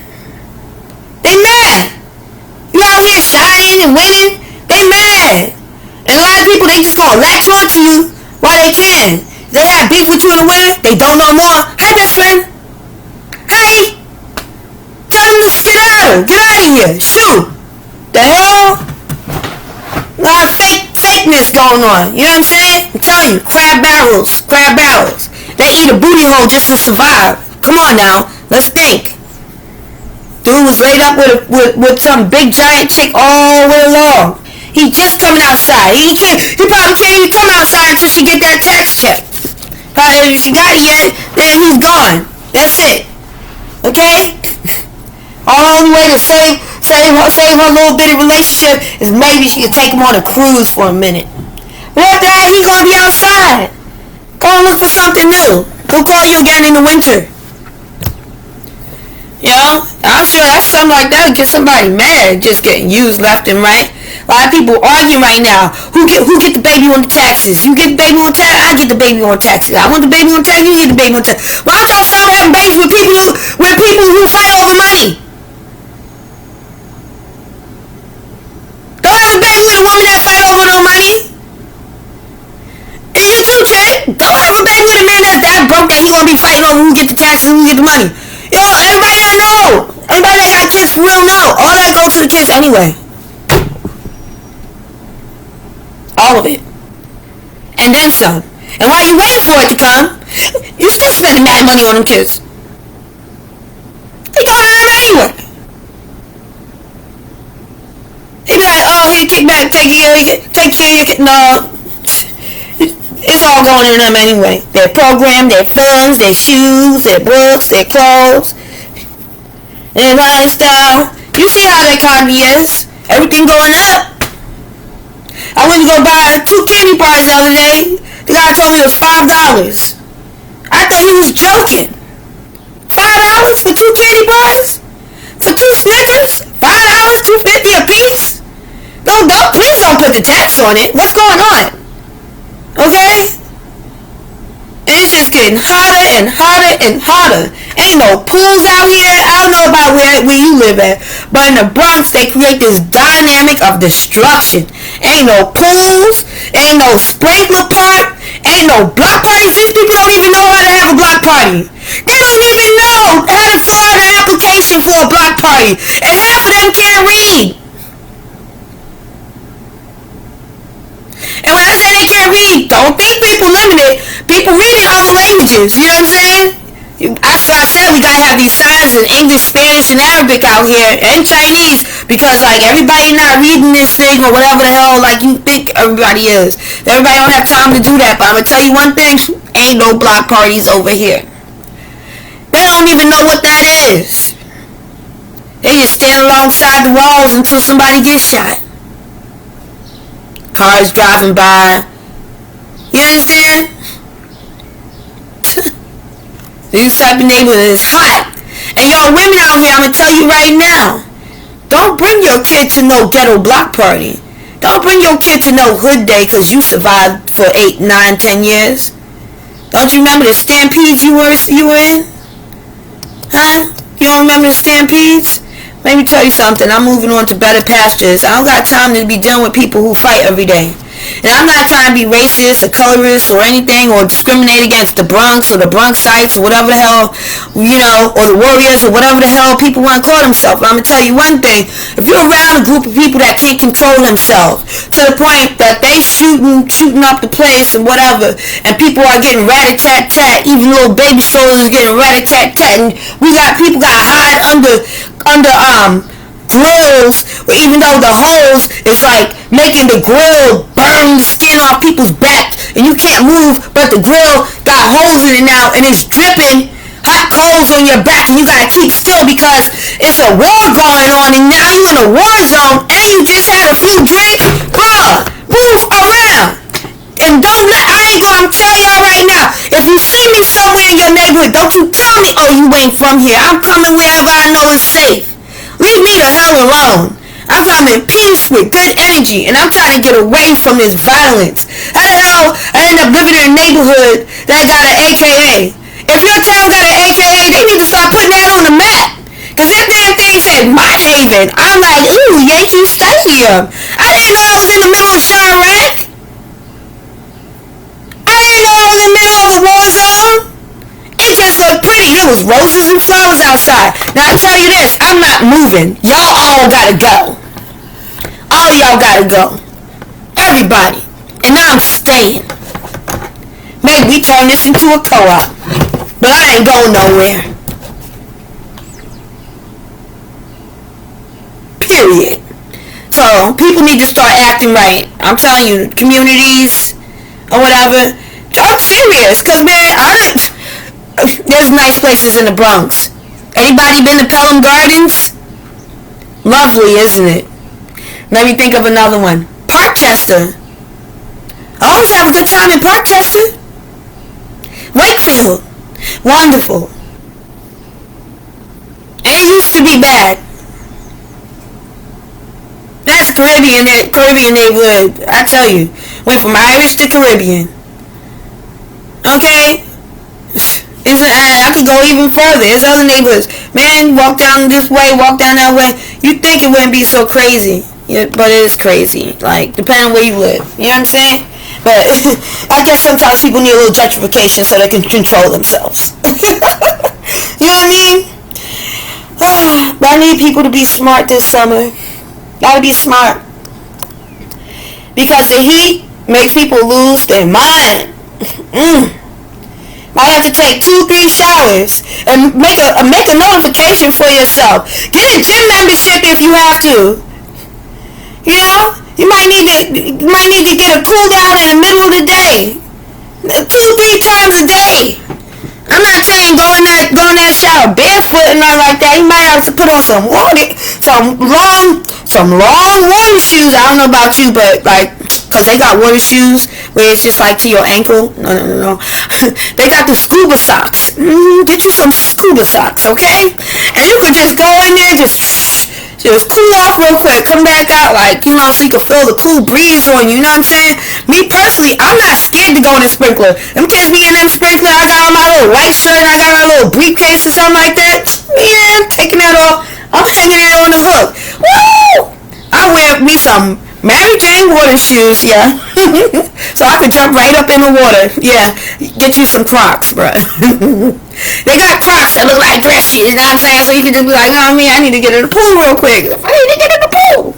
You out here shining and winning. They mad. And a lot of people, they just gonna latch on to you while they can. They had beef with you in the winter. They don't know more. Hi, best friend. Hi. Tell them to skedaddle. Get out of here. Shoot. The hell? A lot of fakeness going on. You know what I'm saying? I'm telling you, crab barrels. They eat a booty hole just to survive. Come on now, let's think. Dude was laid up with some big giant chick all way along. He just coming outside. He probably can't even come outside until she get that tax check. Probably if she got it yet, then he's gone. That's it. Okay? All the only way to save her little bitty relationship is maybe she could take him on a cruise for a minute. But after that, he gonna be outside. Go and look for something new. He'll call you again in the winter. You know, I'm sure that's something like that would get somebody mad, just getting used left and right. A lot of people arguing right now. Who get the baby on the taxes? You get the baby on taxes, I get the baby on taxes. I want the baby on taxes, you get the baby on taxes. Why don't y'all stop having babies with people who fight over money? Don't have a baby with a woman that fight over no money. And you too, chick. Don't have a baby with a man that's that broke that he gonna be fighting over who get the taxes and who get the money. Yo, everybody that know. Everybody that got kids for real know. All that go to the kids anyway. All of it. And then some. And while you waiting for it to come, you still spending mad money on them kids. They gonna have them anyway. They be like, oh, he kick back, take care, no. It's all going to them anyway. Their program, their funds, their shoes, their books, their clothes, their lifestyle. You see how the economy is. Everything going up. I went to go buy 2 candy bars the other day. The guy told me it was $5. I thought he was joking. $5 for 2 candy bars? For 2 Snickers? $5, $2.50 a piece? Don't please don't put the tax on it. What's going on? Okay? And it's just getting hotter and hotter and hotter. Ain't no pools out here. I don't know about where you live at, but in the Bronx they create this dynamic of destruction. Ain't no pools, ain't no sprinkler park, ain't no block parties. These people don't even know how to have a block party. They don't even know how to fill out an application for a block party, and half of them can't read. And when I say they can't read, don't think people limited. People read in other languages. You know what I'm saying? That's why I said we gotta have these signs in English, Spanish, and Arabic out here, and Chinese, because like everybody not reading this thing or whatever the hell like you think everybody is. Everybody don't have time to do that. But I'm gonna tell you one thing: ain't no block parties over here. They don't even know what that is. They just stand alongside the walls until somebody gets shot. Cars driving by. You understand? This type of neighborhood is hot. And yo, women out here, I'm going to tell you right now. Don't bring your kid to no ghetto block party. Don't bring your kid to no hood day because you survived for 8, 9, 10 years. Don't you remember the stampedes you were in? Huh? You don't remember the stampedes? Let me tell you something. I'm moving on to better pastures. I don't got time to be dealing with people who fight every day. And I'm not trying to be racist or colorist or anything or discriminate against the Bronx or the Bronxites or whatever the hell, you know, or the Warriors or whatever the hell people want to call themselves. But I'm going to tell you one thing. If you're around a group of people that can't control themselves to the point that they shooting up the place and whatever, and people are getting rat-a-tat-tat, even little baby strollers are getting rat-a-tat-tat, and people got to hide under grills, even though the hose is like making the grill burn the skin off people's back, and you can't move, but the grill got holes in it now, and it's dripping hot coals on your back, and you gotta keep still because it's a war going on, and now you in a war zone, and you just had a few drinks. Bruh, move around. And I ain't gonna tell y'all right now, if you see me somewhere in your neighborhood, don't you tell me, oh, you ain't from here. I'm coming wherever I know is safe. Leave me the hell alone. I come in peace with good energy, and I'm trying to get away from this violence. How the hell I end up living in a neighborhood that got an AKA? If your town got an AKA, they need to start putting that on the map. Because that damn thing said Mott Haven. I'm like, ooh, Yankee Stadium. I didn't know I was in the middle of Chirac. I didn't know I was in the middle of a war zone. It just looked pretty. There was roses and flowers outside. Now I tell you this, I'm not moving. Y'all all gotta go. All y'all gotta go. Everybody. And I'm staying. Maybe we turn this into a co-op. But I ain't going nowhere. Period. So people need to start acting right. I'm telling you, communities or whatever, talk serious. Cause man, there's nice places in the Bronx. Anybody been to Pelham Gardens? Lovely, isn't it? Let me think of another one. Parkchester. I always have a good time in Parkchester. Wakefield. Wonderful. And it used to be bad. That's Caribbean neighborhood. I tell you. Went from Irish to Caribbean. Okay? I could go even further. There's other neighborhoods. Man, walk down this way, walk down that way. You'd think it wouldn't be so crazy. Yeah, but it is crazy. Like, depending on where you live. You know what I'm saying? But I guess sometimes people need a little gentrification so they can control themselves. You know what I mean? But I need people to be smart this summer. Gotta be smart. Because the heat makes people lose their mind. Might have to take 2-3 showers and make a notification for yourself. Get a gym membership if you have to. You know, you might need to get a cool down in the middle of the day, 2-3 times a day. I'm not saying go in that shower barefoot and not like that. You might have to put on some long water shoes. I don't know about you, but like, cause they got water shoes where it's just like to your ankle. No. They got the scuba socks. Get you some scuba socks, okay? And you could just go in there, just cool off real quick, come back out like, you know, so you can feel the cool breeze on you, you know what I'm saying? Me personally, I'm not scared to go in the sprinkler. Them kids be in them sprinkler, I got on my little white shirt, I got my little briefcase or something like that. Yeah, I'm taking that off. I'm hanging it on the hook. Woo! I wear me some Mary Jane water shoes, yeah. So I could jump right up in the water. Yeah, get you some Crocs, bruh. They got Crocs that look like dress shoes, you know what I'm saying? So you can just be like, oh man, I need to get in the pool real quick. I need to get in the pool.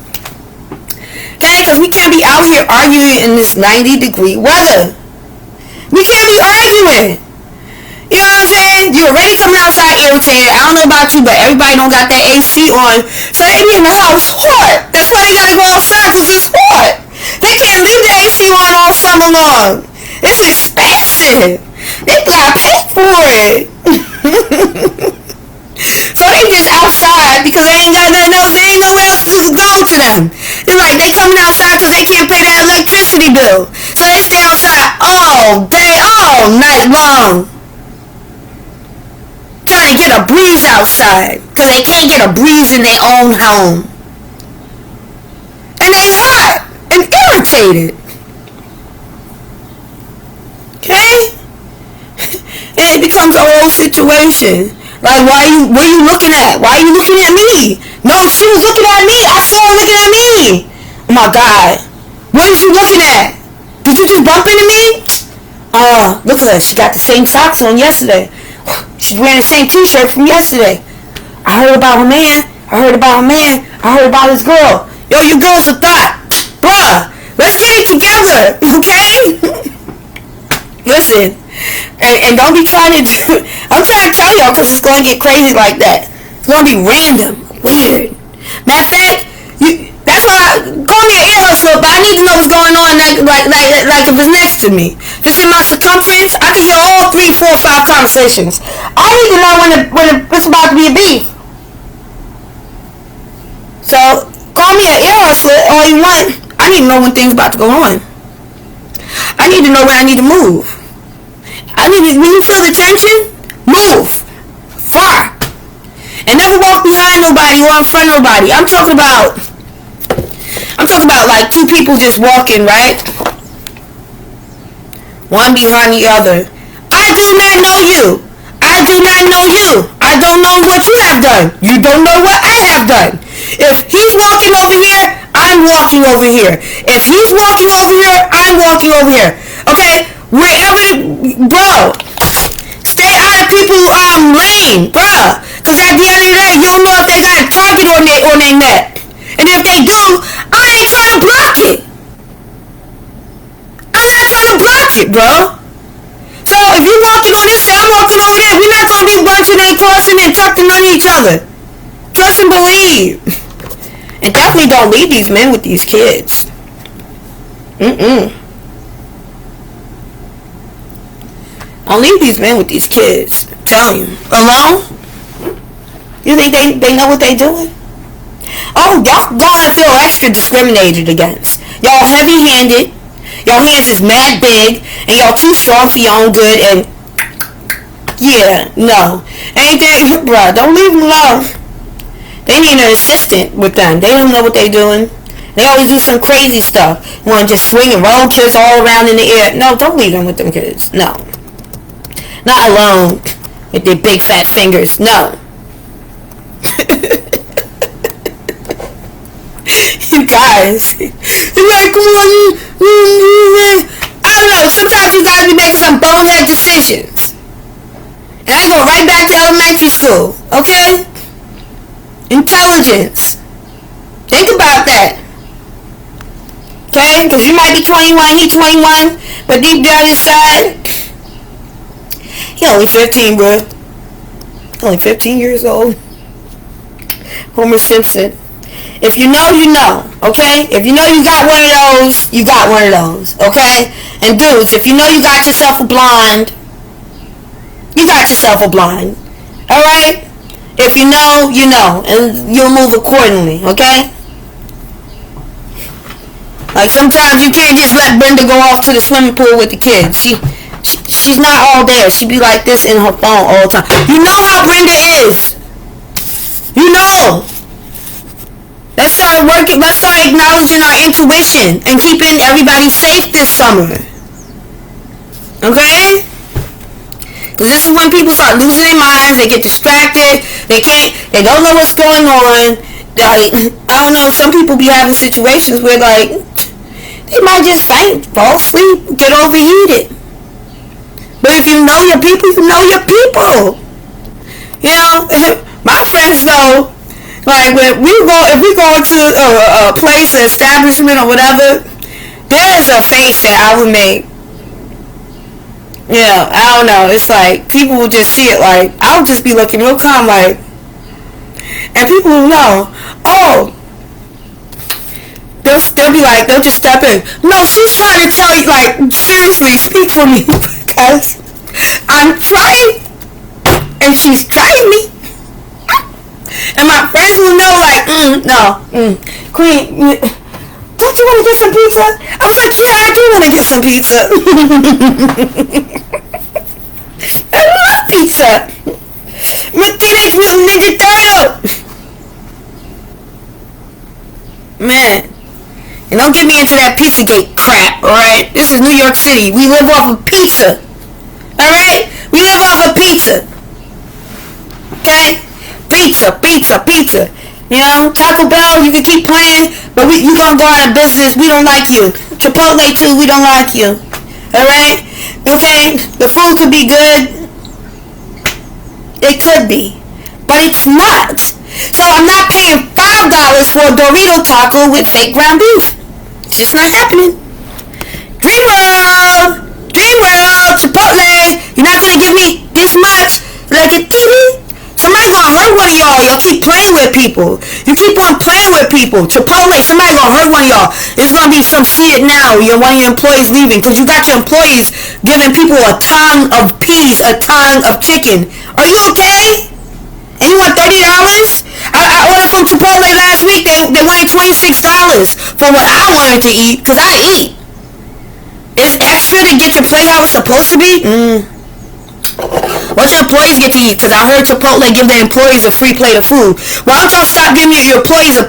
Okay, because we can't be out here arguing in this 90-degree weather. We can't be arguing. You know what I'm saying? You're already coming outside irritated. I don't know about you, but everybody don't got that AC on. So they be in the house hot. That's why they gotta go outside, because it's hot. They can't leave the AC on all summer long. It's expensive. They gotta pay for it. So they just outside because they ain't got nothing else. There ain't nowhere else to go to them. They're like, they coming outside because they can't pay that electricity bill. So they stay outside all day, all night long. Trying to get a breeze outside because they can't get a breeze in their own home. And they hot and irritated. Okay? And it becomes a whole situation. Like, what are you looking at? Why are you looking at me? No, she was looking at me. I saw her looking at me. Oh my God. What is you looking at? Did you just bump into me? Oh, look at her. She got the same socks on yesterday. She's wearing the same t-shirt from yesterday. I heard about her man. I heard about his girl. Yo, you girls a thought. Bruh, let's get it together, okay? Listen, and don't be trying to do... I'm trying to tell y'all because it's going to get crazy like that. It's going to be random, weird. Matter of fact, that's why call me an ear hustler, but I need to know what's going on, like if it's next to me. If it's in my circumference, I can hear all 3, 4, 5 conversations. I need to know when it's about to be a beef. So call me an ear hustler all you want. I need to know when things about to go on. I need to know when I need to move. When you feel the tension, move far, and never walk behind nobody or in front of nobody. I'm talking about like 2 people just walking, right? One behind the other. I do not know you. I do not know you. I don't know what you have done. You don't know what I have done. If he's walking over here, I'm walking over here. If he's walking over here, I'm walking over here. Okay? Bro, stay out of people's lane, bro. Because at the end of the day, you don't know if they got a target on their neck. And if they do, I ain't trying to block it. I'm not trying to block it, bro. So if you're walking on this side, I'm walking over there. We're not going to be bunching and crossing and tucking on each other. Trust and believe. And definitely don't leave these men with these kids. Don't leave these men with these kids. I'm telling you. Alone? You think they know what they doing? Oh, y'all gonna feel extra discriminated against. Y'all heavy-handed. Y'all hands is mad big. And y'all too strong for your own good. And yeah, no. Ain't that, bruh, don't leave them alone. They need an assistant with them. They don't know what they doing. They always do some crazy stuff. Want to just swing and roll kids all around in the air. No, don't leave them with them kids. No. Not alone with their big fat fingers. No. You guys. You're like, come on. I don't know. Sometimes you gotta be making some bonehead decisions. And I go right back to elementary school. Okay? Intelligence. Think about that. Okay? Because you might be 21, he 21, but deep down inside, he only 15, bro. Only 15 years old. Homer Simpson. If you know, you know. Okay? If you know you got one of those, you got one of those. Okay? And dudes, if you know you got yourself a blonde, you got yourself a blonde. Alright? If you know, you know. And you'll move accordingly. Okay? Like sometimes you can't just let Brenda go off to the swimming pool with the kids. She's not all there. She be like this in her phone all the time. You know how Brenda is. You know. Let's start working. Let's start acknowledging our intuition and keeping everybody safe this summer. Okay? Because this is when people start losing their minds. They get distracted. They don't know what's going on. Like, I don't know. Some people be having situations where like they might just faint, fall asleep, get overheated. But if you know your people, you know your people. You know, my friends know, like when if we go into a place, an establishment or whatever, there's a face that I would make. Yeah, I don't know. It's like people will just see it. Like I'll just be looking real calm, like, and people will know. Oh. They'll be like, they'll just step in. No, she's trying to tell you, like, seriously, speak for me. Because I'm trying, and she's trying me. And my friends will know, like, Queen, don't you want to get some pizza? I was like, yeah, I do want to get some pizza. I love pizza. Me tienes un Ninja Turtle. Man. And don't get me into that Pizzagate crap, alright? This is New York City. We live off of pizza. Alright? We live off of pizza. Okay? Pizza. You know, Taco Bell, you can keep playing, but you gonna go out of business. We don't like you. Chipotle too, we don't like you. Alright? Okay? The food could be good. It could be. But it's not. So I'm not paying $5 for a Dorito taco with fake ground beef. It's just not happening. Dream World, Chipotle. You're not gonna give me this much like a TV. Somebody gonna hurt one of y'all. Y'all keep playing with people. You keep on playing with people. Chipotle, somebody gonna hurt one of y'all. It's gonna be some shit now. One of your employees leaving because you got your employees giving people a ton of peas, a ton of chicken. Are you okay? And you want $30? I ordered from Chipotle last week. They wanted $26 for what I wanted to eat, because I eat. Is extra to get your plate how it's supposed to be? What your employees get to eat? Because I heard Chipotle give their employees a free plate of food. Why don't y'all stop giving your employees a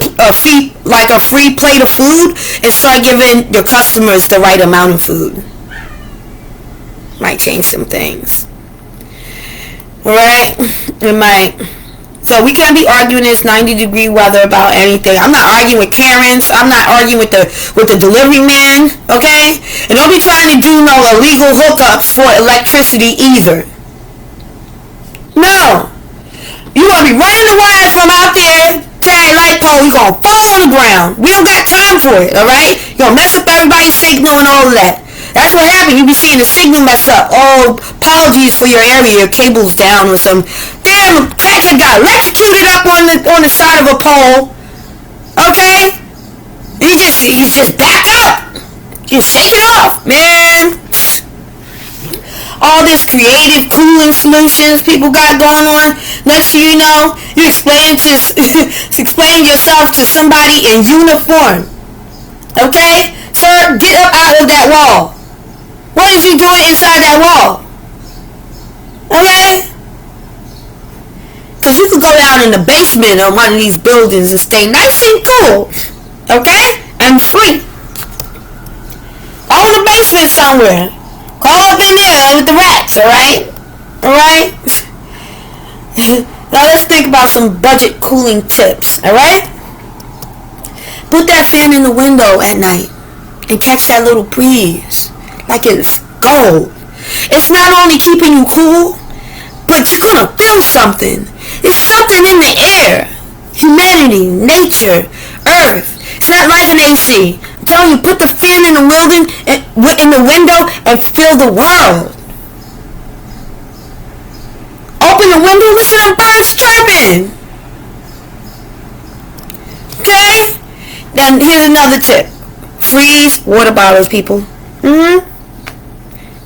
free plate of food and start giving your customers the right amount of food? Might change some things. Alright? It might. So we can't be arguing this 90-degree weather about anything. I'm not arguing with Karens. I'm not arguing with the delivery man. Okay? And don't be trying to do no illegal hookups for electricity either. No. You gonna be running the wires from out there to that light pole. You gonna fall on the ground. We don't got time for it. Alright? You gonna mess up everybody's signal and all of that. That's what happened. You be seeing the signal mess up. Oh, apologies for your area. Your cable's down or some damn cats that got electrocuted up on the side of a pole. Okay? you just back up. You shake it off, man. All this creative cooling solutions people got going on. Next thing you know, you explain explain yourself to somebody in uniform. Okay, sir, get up out of that wall. What is you doing inside that wall? Okay, because you could go down in the basement of one of these buildings and stay nice and cool. Okay, and free. Go in the basement somewhere. Call up in there with the rats, alright? Alright? Now let's think about some budget cooling tips, alright? Put that fan in the window at night and catch that little breeze like it's gold. It's not only keeping you cool, but you're gonna feel something. It's something in the air. Humanity, nature, earth. It's not like an AC. I'm telling you, put the fan in the window and feel the world. Open the window, listen to birds chirping. Okay? Then here's another tip. Freeze water bottles, people.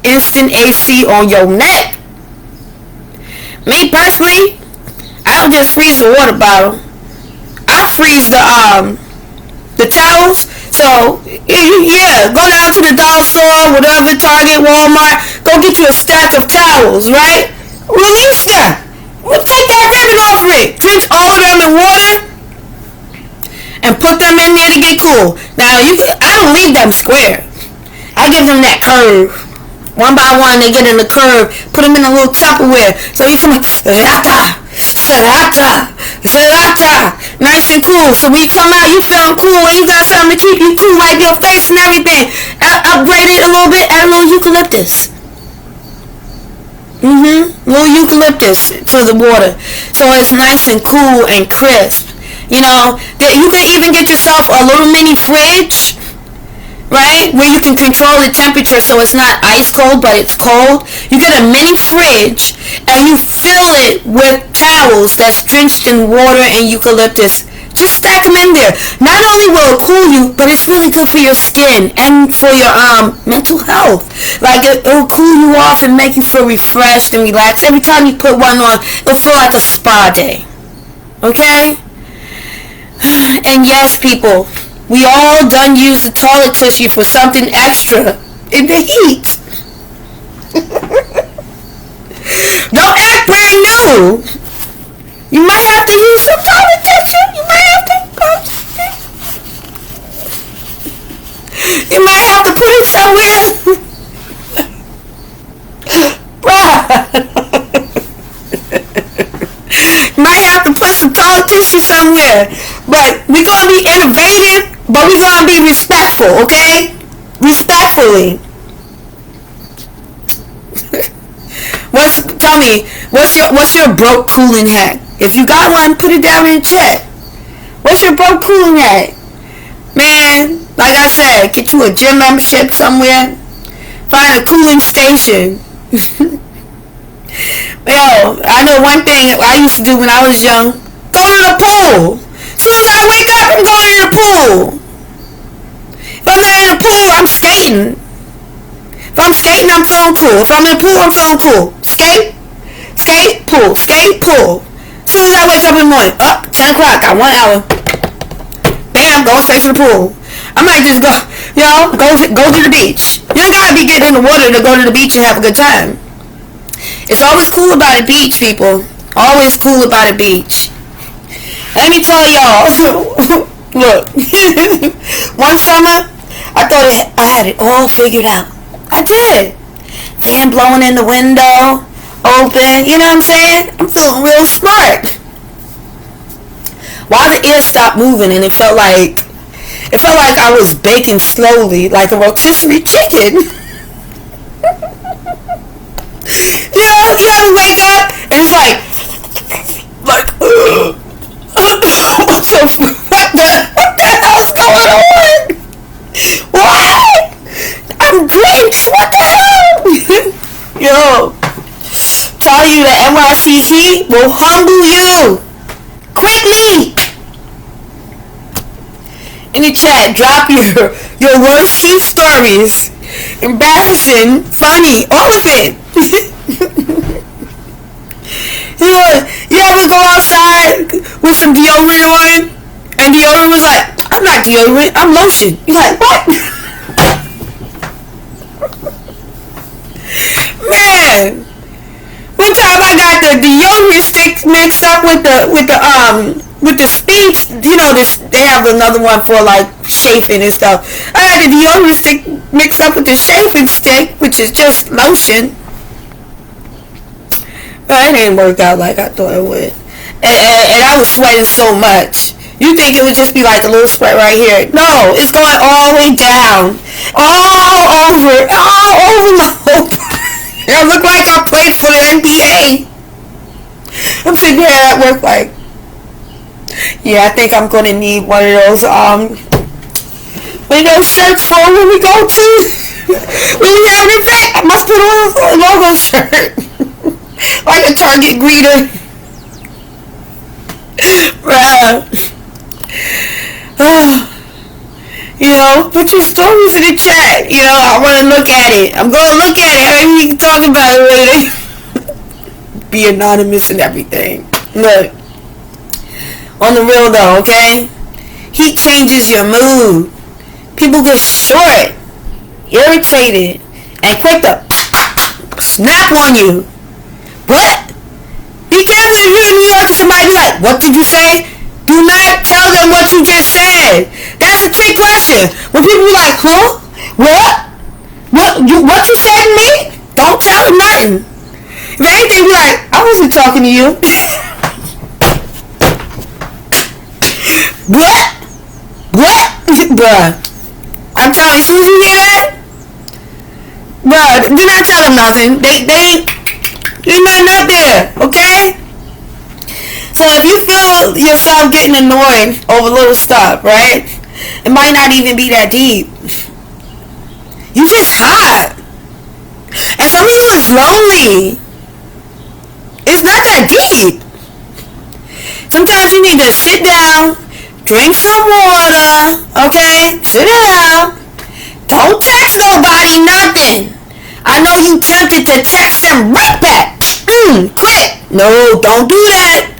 Instant AC on your neck. Me personally, I don't just freeze the water bottle. I freeze the towels. So yeah, go down to the dollar store, whatever, Target, Walmart. Go get you a stack of towels, right? Release them. Well, take that ribbon off it. Drench all of them in water and put them in there to get cool. Now I don't leave them square. I give them that curve. One by one, they get in the curve. Put them in a little Tupperware. So you come rata, serata, serata, nice and cool. So when you come out, you feeling cool, and you got something to keep you cool, wipe your face and everything. Upgrade it a little bit, add a little eucalyptus. Little eucalyptus to the water, so it's nice and cool and crisp. You know, you can even get yourself a little mini fridge, right, where you can control the temperature so it's not ice cold, but it's cold. You get a mini fridge and you fill it with towels that's drenched in water and eucalyptus. Just stack them in there. Not only will it cool you, but it's really good for your skin and for your mental health. Like it'll cool you off and make you feel refreshed and relaxed. Every time you put one on, it'll feel like a spa day. Okay? And yes, people, we all done use the toilet tissue for something extra in the heat. Don't act brand new. You might have to use some toilet tissue. You might have to put it somewhere. You might have to put some toilet tissue somewhere. But we're going to be innovative, but we're going to be respectful, okay? Respectfully. Tell me, what's your broke cooling hack? If you got one, put it down in chat. What's your broke cooling hack? Man, like I said, get you a gym membership somewhere. Find a cooling station. Yo, I know one thing I used to do when I was young. Go to the pool. As soon as I wake up, I'm going to the pool. If I'm not in the pool, I'm skating. If I'm skating, I'm feeling cool. If I'm in the pool, I'm feeling cool. Skate, pool, skate, pool. As soon as I wake up in the morning, 10 o'clock, got 1 hour. Bam, going straight to the pool. I might just go to the beach. You don't gotta be getting in the water to go to the beach and have a good time. It's always cool about a beach, people. Always cool about a beach. Let me tell y'all. Look, one summer, I thought I had it all figured out. I did. Fan blowing in the window, open. You know what I'm saying? I'm feeling real smart. While the air stopped moving and it felt like I was baking slowly, like a rotisserie chicken. You ever wake up and it's like what the hell's going on? What? I'm drenched. What the hell? Yo, tell you the NYC will humble you quickly. in the chat. Drop your worst true stories. Embarrassing, funny, all of it. You ever go outside with some deodorant on, and deodorant was like, I'm not deodorant, I'm lotion. You're like, what? Man, one time I got the deodorant stick mixed up with the speed. They have another one for like chafing and stuff. I had the deodorant stick mixed up with the chafing stick, which is just lotion. But it didn't work out like I thought it would. And I was sweating so much. You think it would just be like a little sweat right here. No, it's going all the way down. All over my whole body. I look like I played for the NBA. I'm sitting here at work like, yeah, I think I'm going to need one of those shirts for when we go to, when we have an event. I must put on a logo shirt. Like a Target greeter. Put your stories in the chat. I want to look at it. I'm going to look at it. Maybe we can talk about it later. Be anonymous and everything. Look. On the real though, okay? Heat changes your mood. People get short, irritated, and quick to snap on you. What? Be careful if you're in New York and somebody be like, what did you say? Do not tell them what you just said. That's a trick question. When people be like, huh? What? What you said to me? Don't tell them nothing. If anything, be like, I wasn't talking to you. What? Bruh. I'm telling you, as soon as you hear that, bruh, do not tell them nothing. There's nothing out there, okay? So if you feel yourself getting annoyed over little stuff, right? It might not even be that deep. You just hot. And some of you is lonely. It's not that deep. Sometimes you need to sit down, drink some water, okay? Sit down. Don't text nobody nothing. I know you tempted to text them right back. Quick. No, don't do that.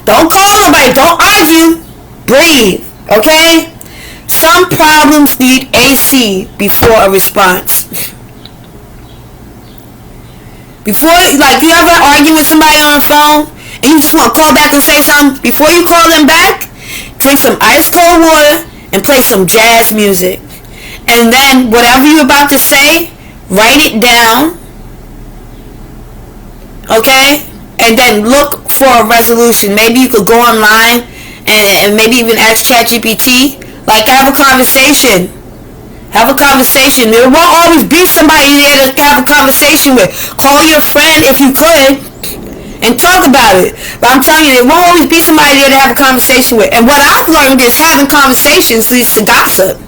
Don't call nobody. Don't argue. Breathe, okay? Some problems need AC before a response. Before, like, you ever argue with somebody on the phone and you just want to call back and say something? Before you call them back, drink some ice cold water and play some jazz music. And then whatever you're about to say, write it down. Okay? And then look for a resolution. Maybe you could go online and maybe even ask ChatGPT. Like, have a conversation. Have a conversation. There won't always be somebody there to have a conversation with. Call your friend if you could and talk about it. But I'm telling you, there won't always be somebody there to have a conversation with. And what I've learned is having conversations leads to gossip.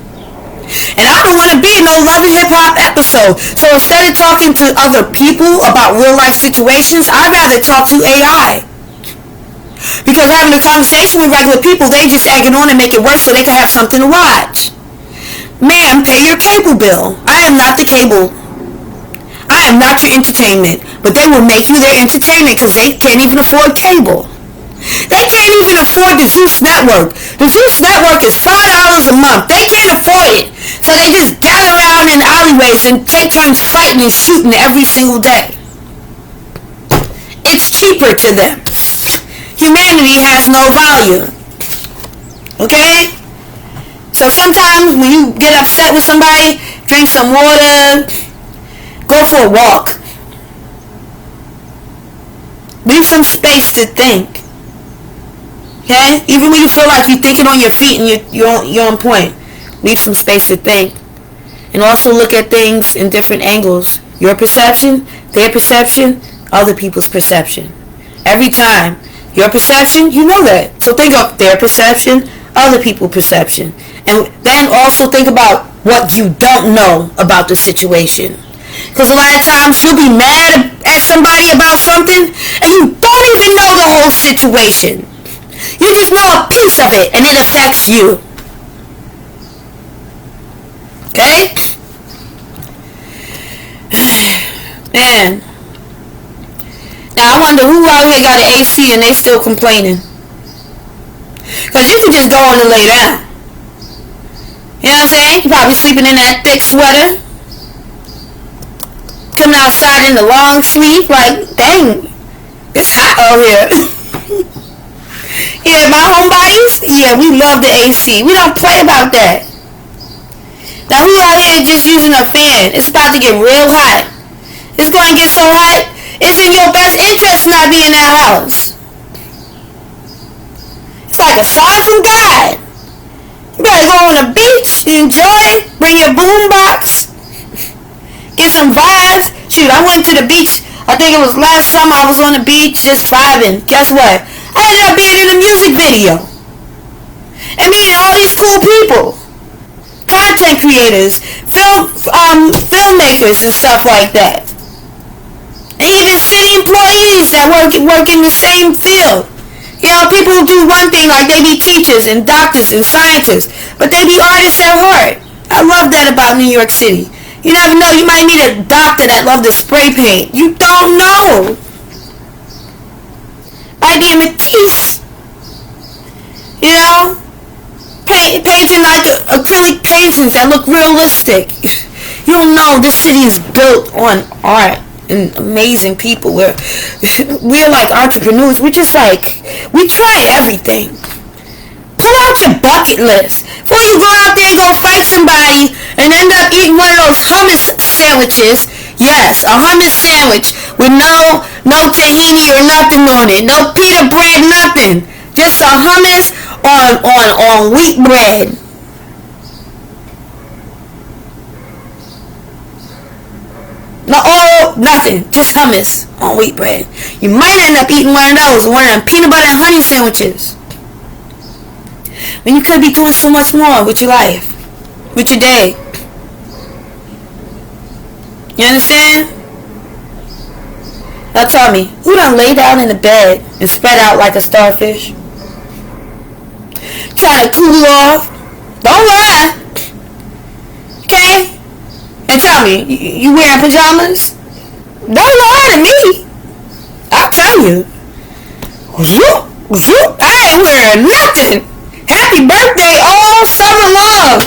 And I don't want to be in no Love and Hip Hop episode. So instead of talking to other people about real life situations, I'd rather talk to AI. Because having a conversation with regular people, they just egg it on and make it worse so they can have something to watch. Ma'am, pay your cable bill. I am not the cable. I am not your entertainment. But they will make you their entertainment because they can't even afford cable. They can't even afford the Zeus Network. The Zeus Network is $5 a month. They can't afford it. So they just gather around in alleyways and take turns fighting and shooting every single day. It's cheaper to them. Humanity has no value. Okay? So sometimes when you get upset with somebody, drink some water, go for a walk. Leave some space to think. Okay? Even when you feel like you're thinking on your feet and you're on point, leave some space to think. And also look at things in different angles. Your perception, their perception, other people's perception. Every time. Your perception, you know that. So think of their perception, other people's perception. And then also think about what you don't know about the situation. Because a lot of times you'll be mad at somebody about something and you don't even know the whole situation. You just know a piece of it and it affects you. Man. Now I wonder who out here got an AC and they still complaining. Because you can just go on and lay down. You know what I'm saying? You're probably sleeping in that thick sweater. Coming outside in the long sleeve. Like, dang. It's hot out here. Yeah, my homebodies, yeah, we love the AC. We don't play about that. Now who out here just using a fan? It's about to get real hot. It's going to get so hot, it's in your best interest to not be in that house. It's like a sign from God. You better go on the beach, enjoy, bring your boombox, get some vibes. Shoot, I went to the beach, I think it was last summer, I was on the beach just vibing. Guess what? I ended up being in a music video. And meeting all these cool people. Content creators, filmmakers and stuff like that. And even city employees that work in the same field. You know, people who do one thing, like they be teachers and doctors and scientists, but they be artists at heart. I love that about New York City. You never know, you might meet a doctor that loves to spray paint. You don't know. Might be a Matisse. You know? Painting like acrylic paintings that look realistic. You don't know, this city is built on art and amazing people. We're like entrepreneurs. We're just like, we try everything. Pull out your bucket list. Before you go out there and go fight somebody and end up eating one of those hummus sandwiches. Yes, a hummus sandwich with no tahini or nothing on it. No pita bread, nothing. Just a hummus on wheat bread. No oil, nothing. Just hummus on wheat bread. You might end up eating one of those, one of them peanut butter and honey sandwiches. When you could be doing so much more with your life, with your day. You understand? Now tell me, who done lay down in the bed and spread out like a starfish? Trying to cool off? Don't lie. Okay? And tell me, you wearing pajamas? Don't lie to me. I'll tell you. I ain't wearing nothing. Happy birthday all summer long.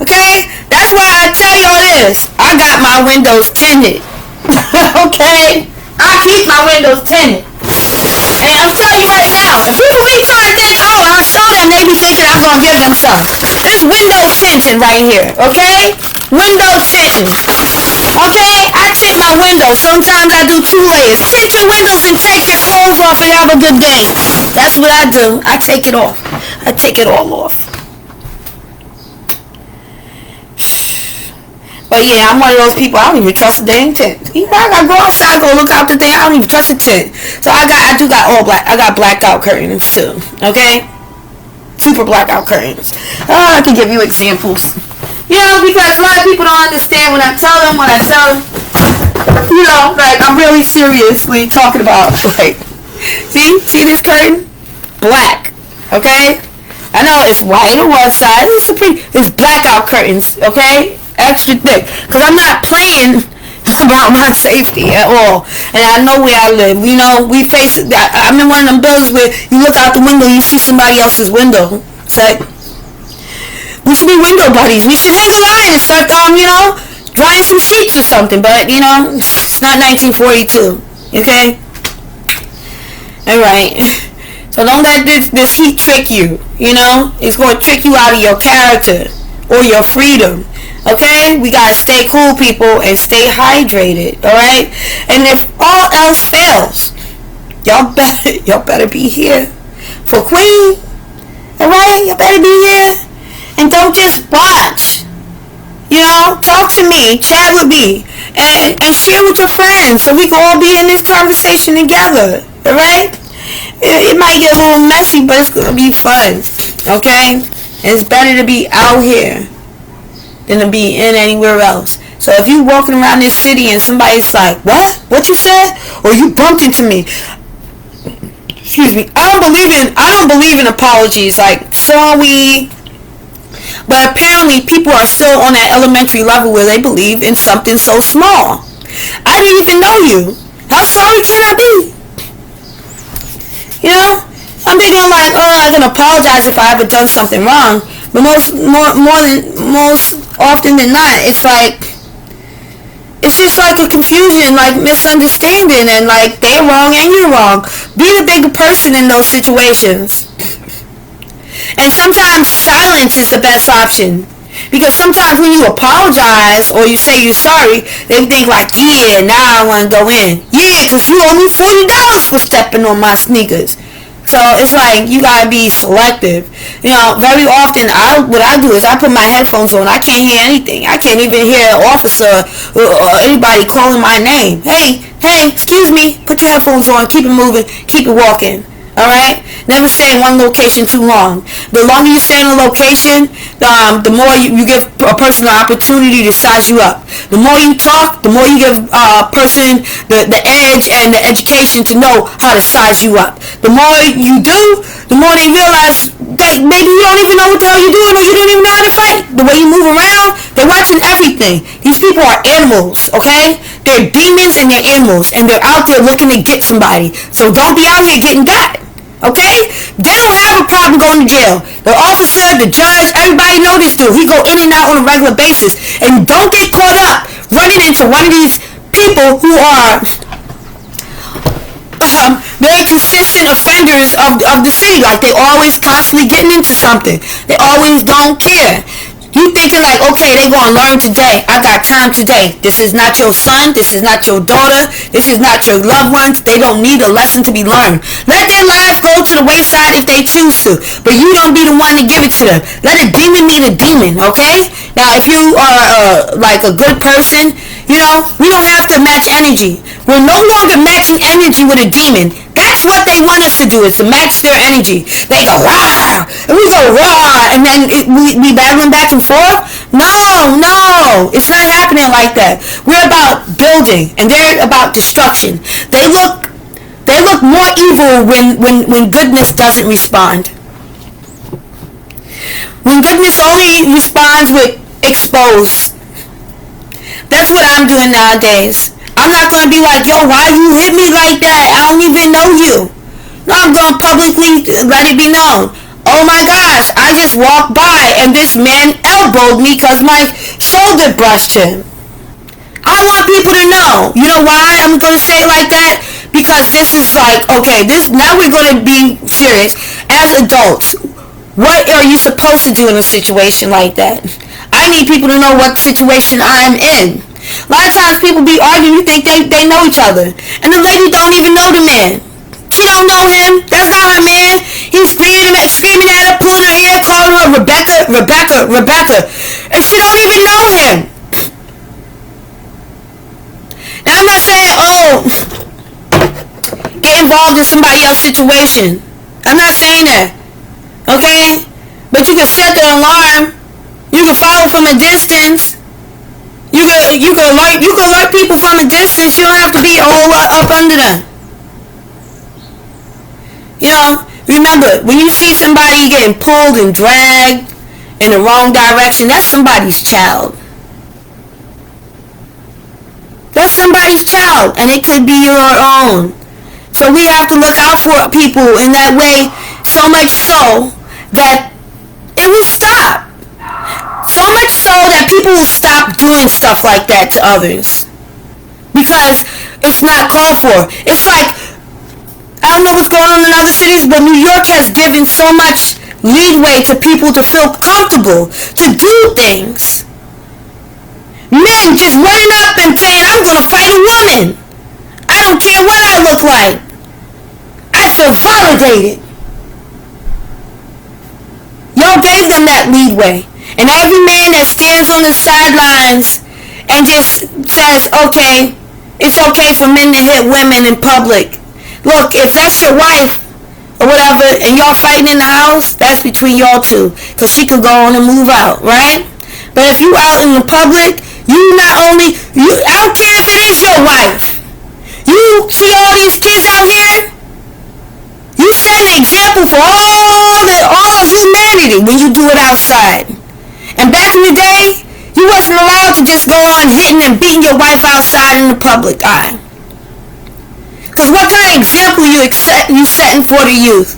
Okay? That's why I tell y'all this. I got my windows tinted. Okay? I keep my windows tinted. And I'm telling you right now, if people be trying to think, oh, I'll show them, they be thinking I'm going to give them something. This window tinting right here, okay? Window tinting. Okay? I tint my windows. Sometimes I do 2 layers. Tint your windows and take your clothes off and have a good day. That's what I do. I take it off. I take it all off. But yeah, I'm one of those people, I don't even trust a dang tent. You know, I gotta go outside, go look out the thing, I don't even trust a tent. So I do got all black. I got blackout curtains too. Okay? Super blackout curtains. I can give you examples. You know, because a lot of people don't understand when I tell them, you know, like I'm really seriously talking about, like, see this curtain? Black. Okay? I know it's white on one side, it's blackout curtains, okay? Extra thick, because I'm not playing about my safety at all. And I know where I live. You know, I'm in one of them buildings where you look out the window, you see somebody else's window. It's like, we should be window buddies. We should hang a line and start, drying some sheets or something. But, you know, it's not 1942. Okay? Alright. So don't let this heat trick you. You know? It's going to trick you out of your character or your freedom. Okay? We gotta stay cool, people, and stay hydrated, alright? And if all else fails, y'all better be here for Queen. Alright? Y'all better be here. And don't just watch. You know, talk to me, chat with me, and share with your friends so we can all be in this conversation together. Alright? It might get a little messy, but it's gonna be fun. Okay? And it's better to be out here than to be in anywhere else. So if you walking around this city and somebody's like, what you said? Or you bumped into me. Excuse me. I don't believe in apologies. Like, sorry. But apparently people are still on that elementary level where they believe in something so small. I don't even know you. How sorry can I be? You know? I'm thinking like, oh, I can apologize if I ever done something wrong. But most often than not, it's like, it's just like a confusion, like misunderstanding, and like they're wrong and you're wrong. Be the bigger person in those situations. And sometimes silence is the best option. Because sometimes when you apologize or you say you're sorry, they think like, yeah, now I want to go in. Yeah, because you owe me $40 for stepping on my sneakers. So it's like you gotta be selective. You know, very often what I do is I put my headphones on. I can't hear anything. I can't even hear an officer or anybody calling my name. Hey, excuse me. Put your headphones on. Keep it moving. Keep it walking. All right. Never stay in one location too long. The longer you stay in a location, the more you give a person an opportunity to size you up. The more you talk, the more you give a person the edge and the education to know how to size you up. The more you do, the more they realize that maybe you don't even know what the hell you're doing, or you don't even know how to fight. The way you move around, they're watching everything. These people are animals, okay? They're demons and they're animals, and they're out there looking to get somebody. So don't be out here getting got. Okay? They don't have a problem going to jail. The officer, the judge, everybody know this dude. He go in and out on a regular basis. And don't get caught up running into one of these people who are very consistent offenders of the city. Like they always constantly getting into something. They always don't care. You thinking like, okay, they gonna learn today. I got time today. This is not your son. This is not your daughter. This is not your loved ones. They don't need a lesson to be learned. Let their lives go to the wayside if they choose to. But you don't be the one to give it to them. Let a demon meet a demon, okay? Now, if you are like a good person, you know, we don't have to match energy. We're no longer matching energy with a demon. That's what they want us to do, is to match their energy. They go, rah, and we go, rah, and then we battling back and forth. No, it's not happening like that. We're about building, and they're about destruction. They look more evil when goodness doesn't respond. When goodness only responds with expose. That's what I'm doing nowadays. I'm not going to be like, yo, why you hit me like that? I don't even know you. No, I'm going to publicly let it be known. Oh my gosh, I just walked by and this man elbowed me because my shoulder brushed him. I want people to know. You know why I'm going to say it like that? Because this is like, okay, now we're going to be serious. As adults, what are you supposed to do in a situation like that? I need people to know what situation I'm in. A lot of times people be arguing, you think they know each other. And the lady don't even know the man. She don't know him. That's not her man. He's screaming at her, pulling her hair, calling her Rebecca. And she don't even know him. Now I'm not saying, get involved in somebody else's situation. I'm not saying that. Okay? But you can set the alarm. You can follow from a distance. You can alert people from a distance. You don't have to be a whole lot up under them. You know, remember, when you see somebody getting pulled and dragged in the wrong direction, that's somebody's child. That's somebody's child, and it could be your own. So we have to look out for people in that way, so much so that it will stop. So much so that people will stop doing stuff like that to others. Because it's not called for. It's like, I don't know what's going on in other cities, but New York has given so much leeway to people to feel comfortable to do things. Men just running up and saying, I'm going to fight a woman. I don't care what I look like. I feel validated. Y'all gave them that leeway. And every man that stands on the sidelines and just says, okay, it's okay for men to hit women in public. Look, if that's your wife or whatever, and y'all fighting in the house, that's between y'all two. Because she could go on and move out, right? But if you out in the public, I don't care if it is your wife. You see all these kids out here? You set an example for all of humanity when you do it outside. And back in the day, You wasn't allowed to just go on hitting and beating your wife outside in the public eye. Because what kind of example you setting for the youth?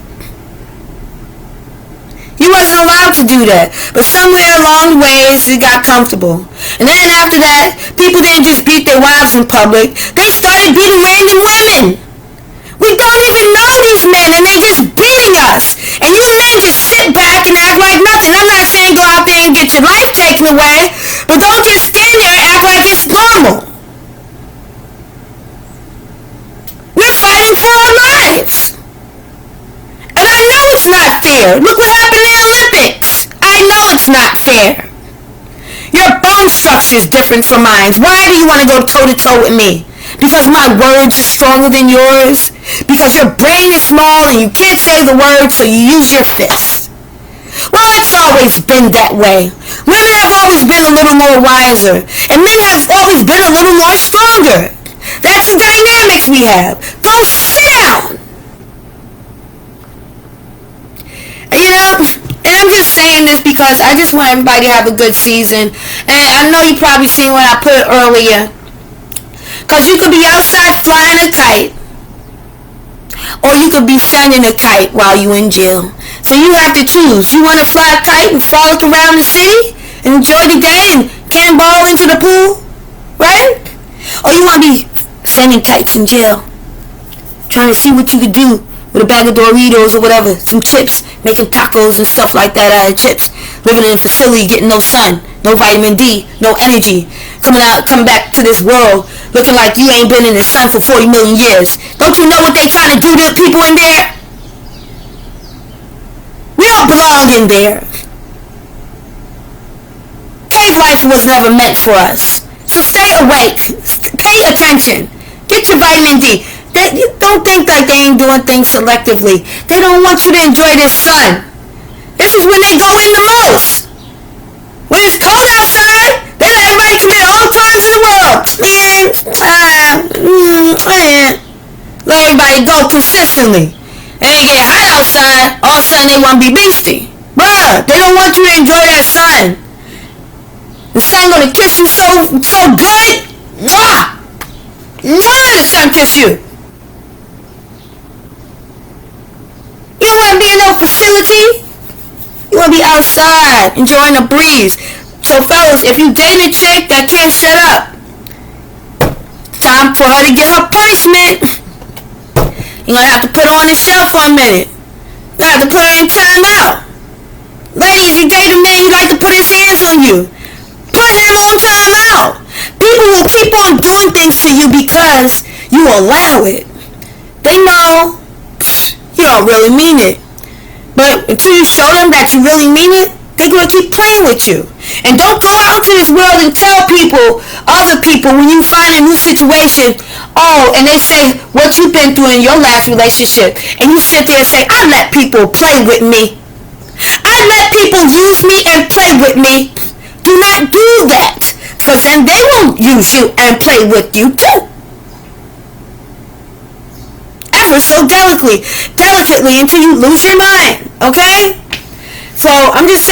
You wasn't allowed to do that. But somewhere along the ways, it got comfortable. And then after that, people didn't just beat their wives in public. They started beating random women. We don't even know these men, and they just beating us. And you men just sit back and act like nothing. I'm not saying go out there and get your life taken away, but don't just stand there and act like it's normal. We're fighting for our lives. And I know it's not fair. Look what happened in the Olympics. I know it's not fair. Your bone structure is different from mine. Why do you want to go toe-to-toe with me? Because my words are stronger than yours? Because your brain is small and you can't say the words, so you use your fists? Well, it's always been that way. Women have always been a little more wiser, and men have always been a little more stronger. That's the dynamics we have. Go sit down. And I'm just saying this because I just want everybody to have a good season. And I know you probably seen what I put earlier. Because you could be outside flying a kite, or you could be sending a kite while you're in jail. So you have to choose. You want to fly a kite and frolic around the city and enjoy the day and cannonball into the pool, right? Or you want to be sending kites in jail, trying to see what you could do with a bag of Doritos or whatever, some chips, making tacos and stuff like that out of chips, living in a facility, getting no sun, no vitamin D, no energy, coming back to this world looking like you ain't been in the sun for 40 million years. Don't you know what they trying to do to the people in there? We don't belong in there. Cave life was never meant for us. So stay awake. Pay attention. Get your vitamin D. Don't think like they ain't doing things selectively. They don't want you to enjoy this sun. This is when they go in the most. When it's cold outside, they let everybody commit all crimes in the world. Let everybody go consistently. And they get hot outside, all of a sudden they want to be beastie. Bruh, they don't want you to enjoy that sun. The sun gonna kiss you so good. Mwah! Mwah, the sun kiss you. You don't want to be in no facility. You want to be outside, enjoying the breeze. So fellas, if you date a chick that can't shut up, time for her to get her punishment. You're going to have to put her on the shelf for a minute. You're going to have to put her in time out. Ladies, you date a man, you like to put his hands on you. Put him on time out. People will keep on doing things to you because you allow it. They know you don't really mean it. But until you show them that you really mean it, they're going to keep playing with you. And don't go out into this world and tell people, other people, when you find a new situation, oh, and they say what you've been through in your last relationship, and you sit there and say, I let people play with me. I let people use me and play with me. Do not do that, because then they will use you and play with you too. Ever so delicately until you lose your mind, okay? So I'm just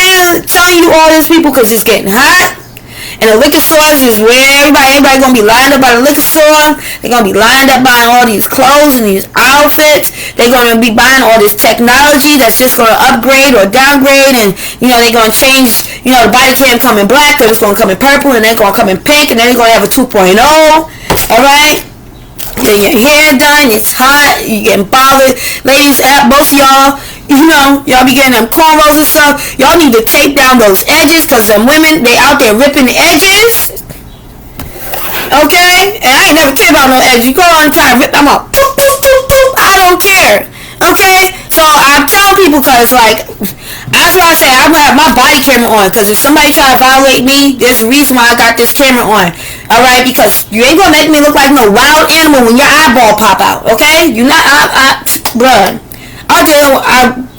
telling you all these people because it's getting hot. And the liquor stores is where everybody going to be lined up by the liquor store. They're going to be lined up buying all these clothes and these outfits. They're going to be buying all this technology that's just going to upgrade or downgrade. And, they're going to change, the body can come in black, and it's going to come in purple, and then it's going to come in pink, and then you're going to have a 2.0. All right? Getting your hair done, it's hot, you're getting bothered. Ladies, most of y'all, y'all be getting them cornrows and stuff. Y'all need to tape down those edges, because them women, they out there ripping the edges. Okay? And I ain't never cared about no edges. You go on and try to rip them up. Boop, boop, boop, boop. I don't care. Okay? So I'm telling people, because, that's why I say I'm going to have my body camera on, because if somebody try to violate me, there's a reason why I got this camera on. Alright? Because you ain't going to make me look like no wild animal when your eyeball pop out. Okay? You're not, bruh. I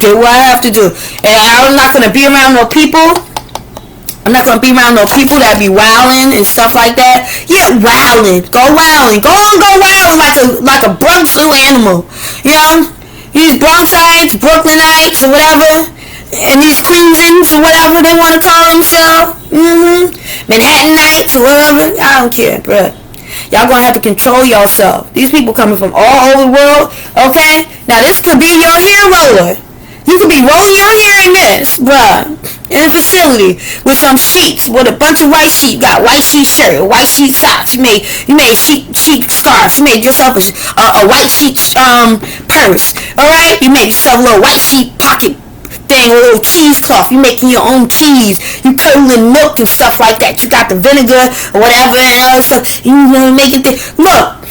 do what I have to do. And I'm not going to be around no people. I'm not going to be around no people that be wilding and stuff like that. Yeah, wilding. Go wilding. Go wilding like a Bronx little animal. These Bronxites, Brooklynites, or whatever. and these cruisings or whatever they want to call themselves. Manhattanites or whatever. I don't care, bruh. Y'all gonna have to control yourself. These people coming from all over the world, okay? Now this could be your hair roller. You could be rolling your hair in this, bruh. In a facility with some sheets, with a bunch of white sheep. Got white sheet shirt, white sheet socks. You made sheet scarves. You made yourself a white sheet purse. All right, you made yourself a little white sheet pocket thing, a little cheesecloth. You making your own cheese. You curdling milk and stuff like that. You got the vinegar or whatever and all that stuff. You know, making things. Look,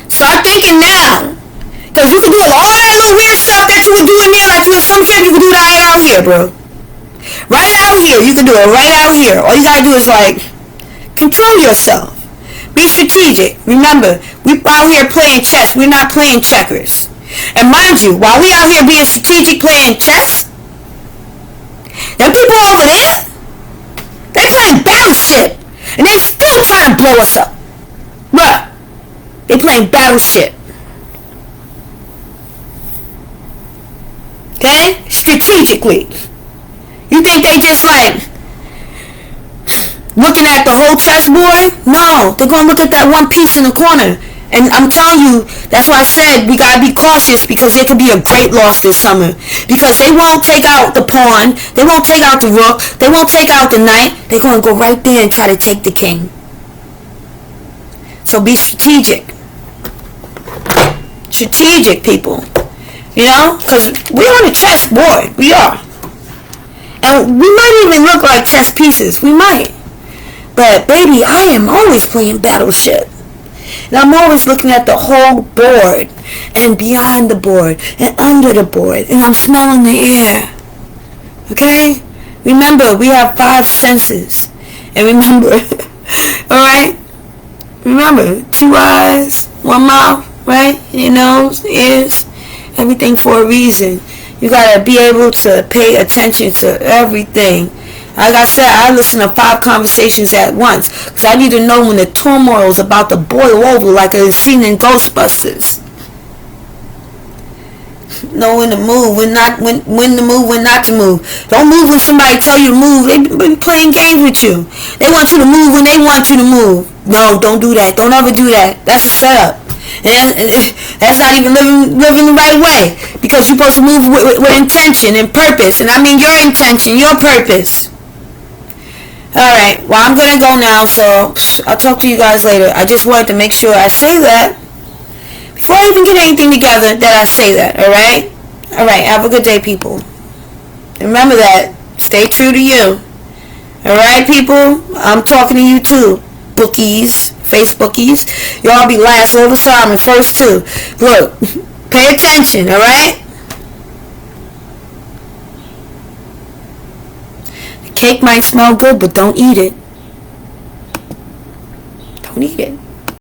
start thinking now. Because you can do all that little weird stuff that you were doing there, like you were some kid, you can do that right out here, bro. Right out here. You can do it right out here. All you gotta do is, like, control yourself. Be strategic. Remember, we out here playing chess. We're not playing checkers. And mind you, while we out here being strategic playing chess, them people over there, they playing battleship. And they still trying to blow us up. Bruh, they playing battleship. Okay? Strategically. You think they just like looking at the whole chessboard? No, they're going to look at that one piece in the corner. And I'm telling you, that's why I said we got to be cautious, because there could be a great loss this summer. Because they won't take out the pawn. They won't take out the rook. They won't take out the knight. They're going to go right there and try to take the king. So be strategic. Strategic, people. You know? Because we're on a chessboard. We are. And we might even look like chess pieces. We might. But, baby, I am always playing battleship. And I'm always looking at the whole board, and beyond the board, and under the board, and I'm smelling the air. Okay? Remember, we have 5 senses. And remember, alright? Remember, 2 eyes, 1 mouth, right? Your nose, ears, everything for a reason. You gotta be able to pay attention to everything. Like I said, I listen to 5 conversations at once, because I need to know when the turmoil is about to boil over, like I seen in Ghostbusters. Know when to move, when to move, when not to move. Don't move when somebody tell you to move. They been playing games with you. They want you to move when they want you to move. No, don't do that. Don't ever do that. That's a setup. And that's not even living the right way, because you're supposed to move with intention and purpose. And I mean your intention, your purpose. Alright, well, I'm going to go now, so I'll talk to you guys later. I just wanted to make sure I say that before I even get anything together, that I say that, alright? Alright, have a good day, people. Remember that. Stay true to you. Alright, people? I'm talking to you too. Bookies, Facebookies. Y'all be last all the time and first too. Look, pay attention, alright? Cake might smell good, but don't eat it. Don't eat it.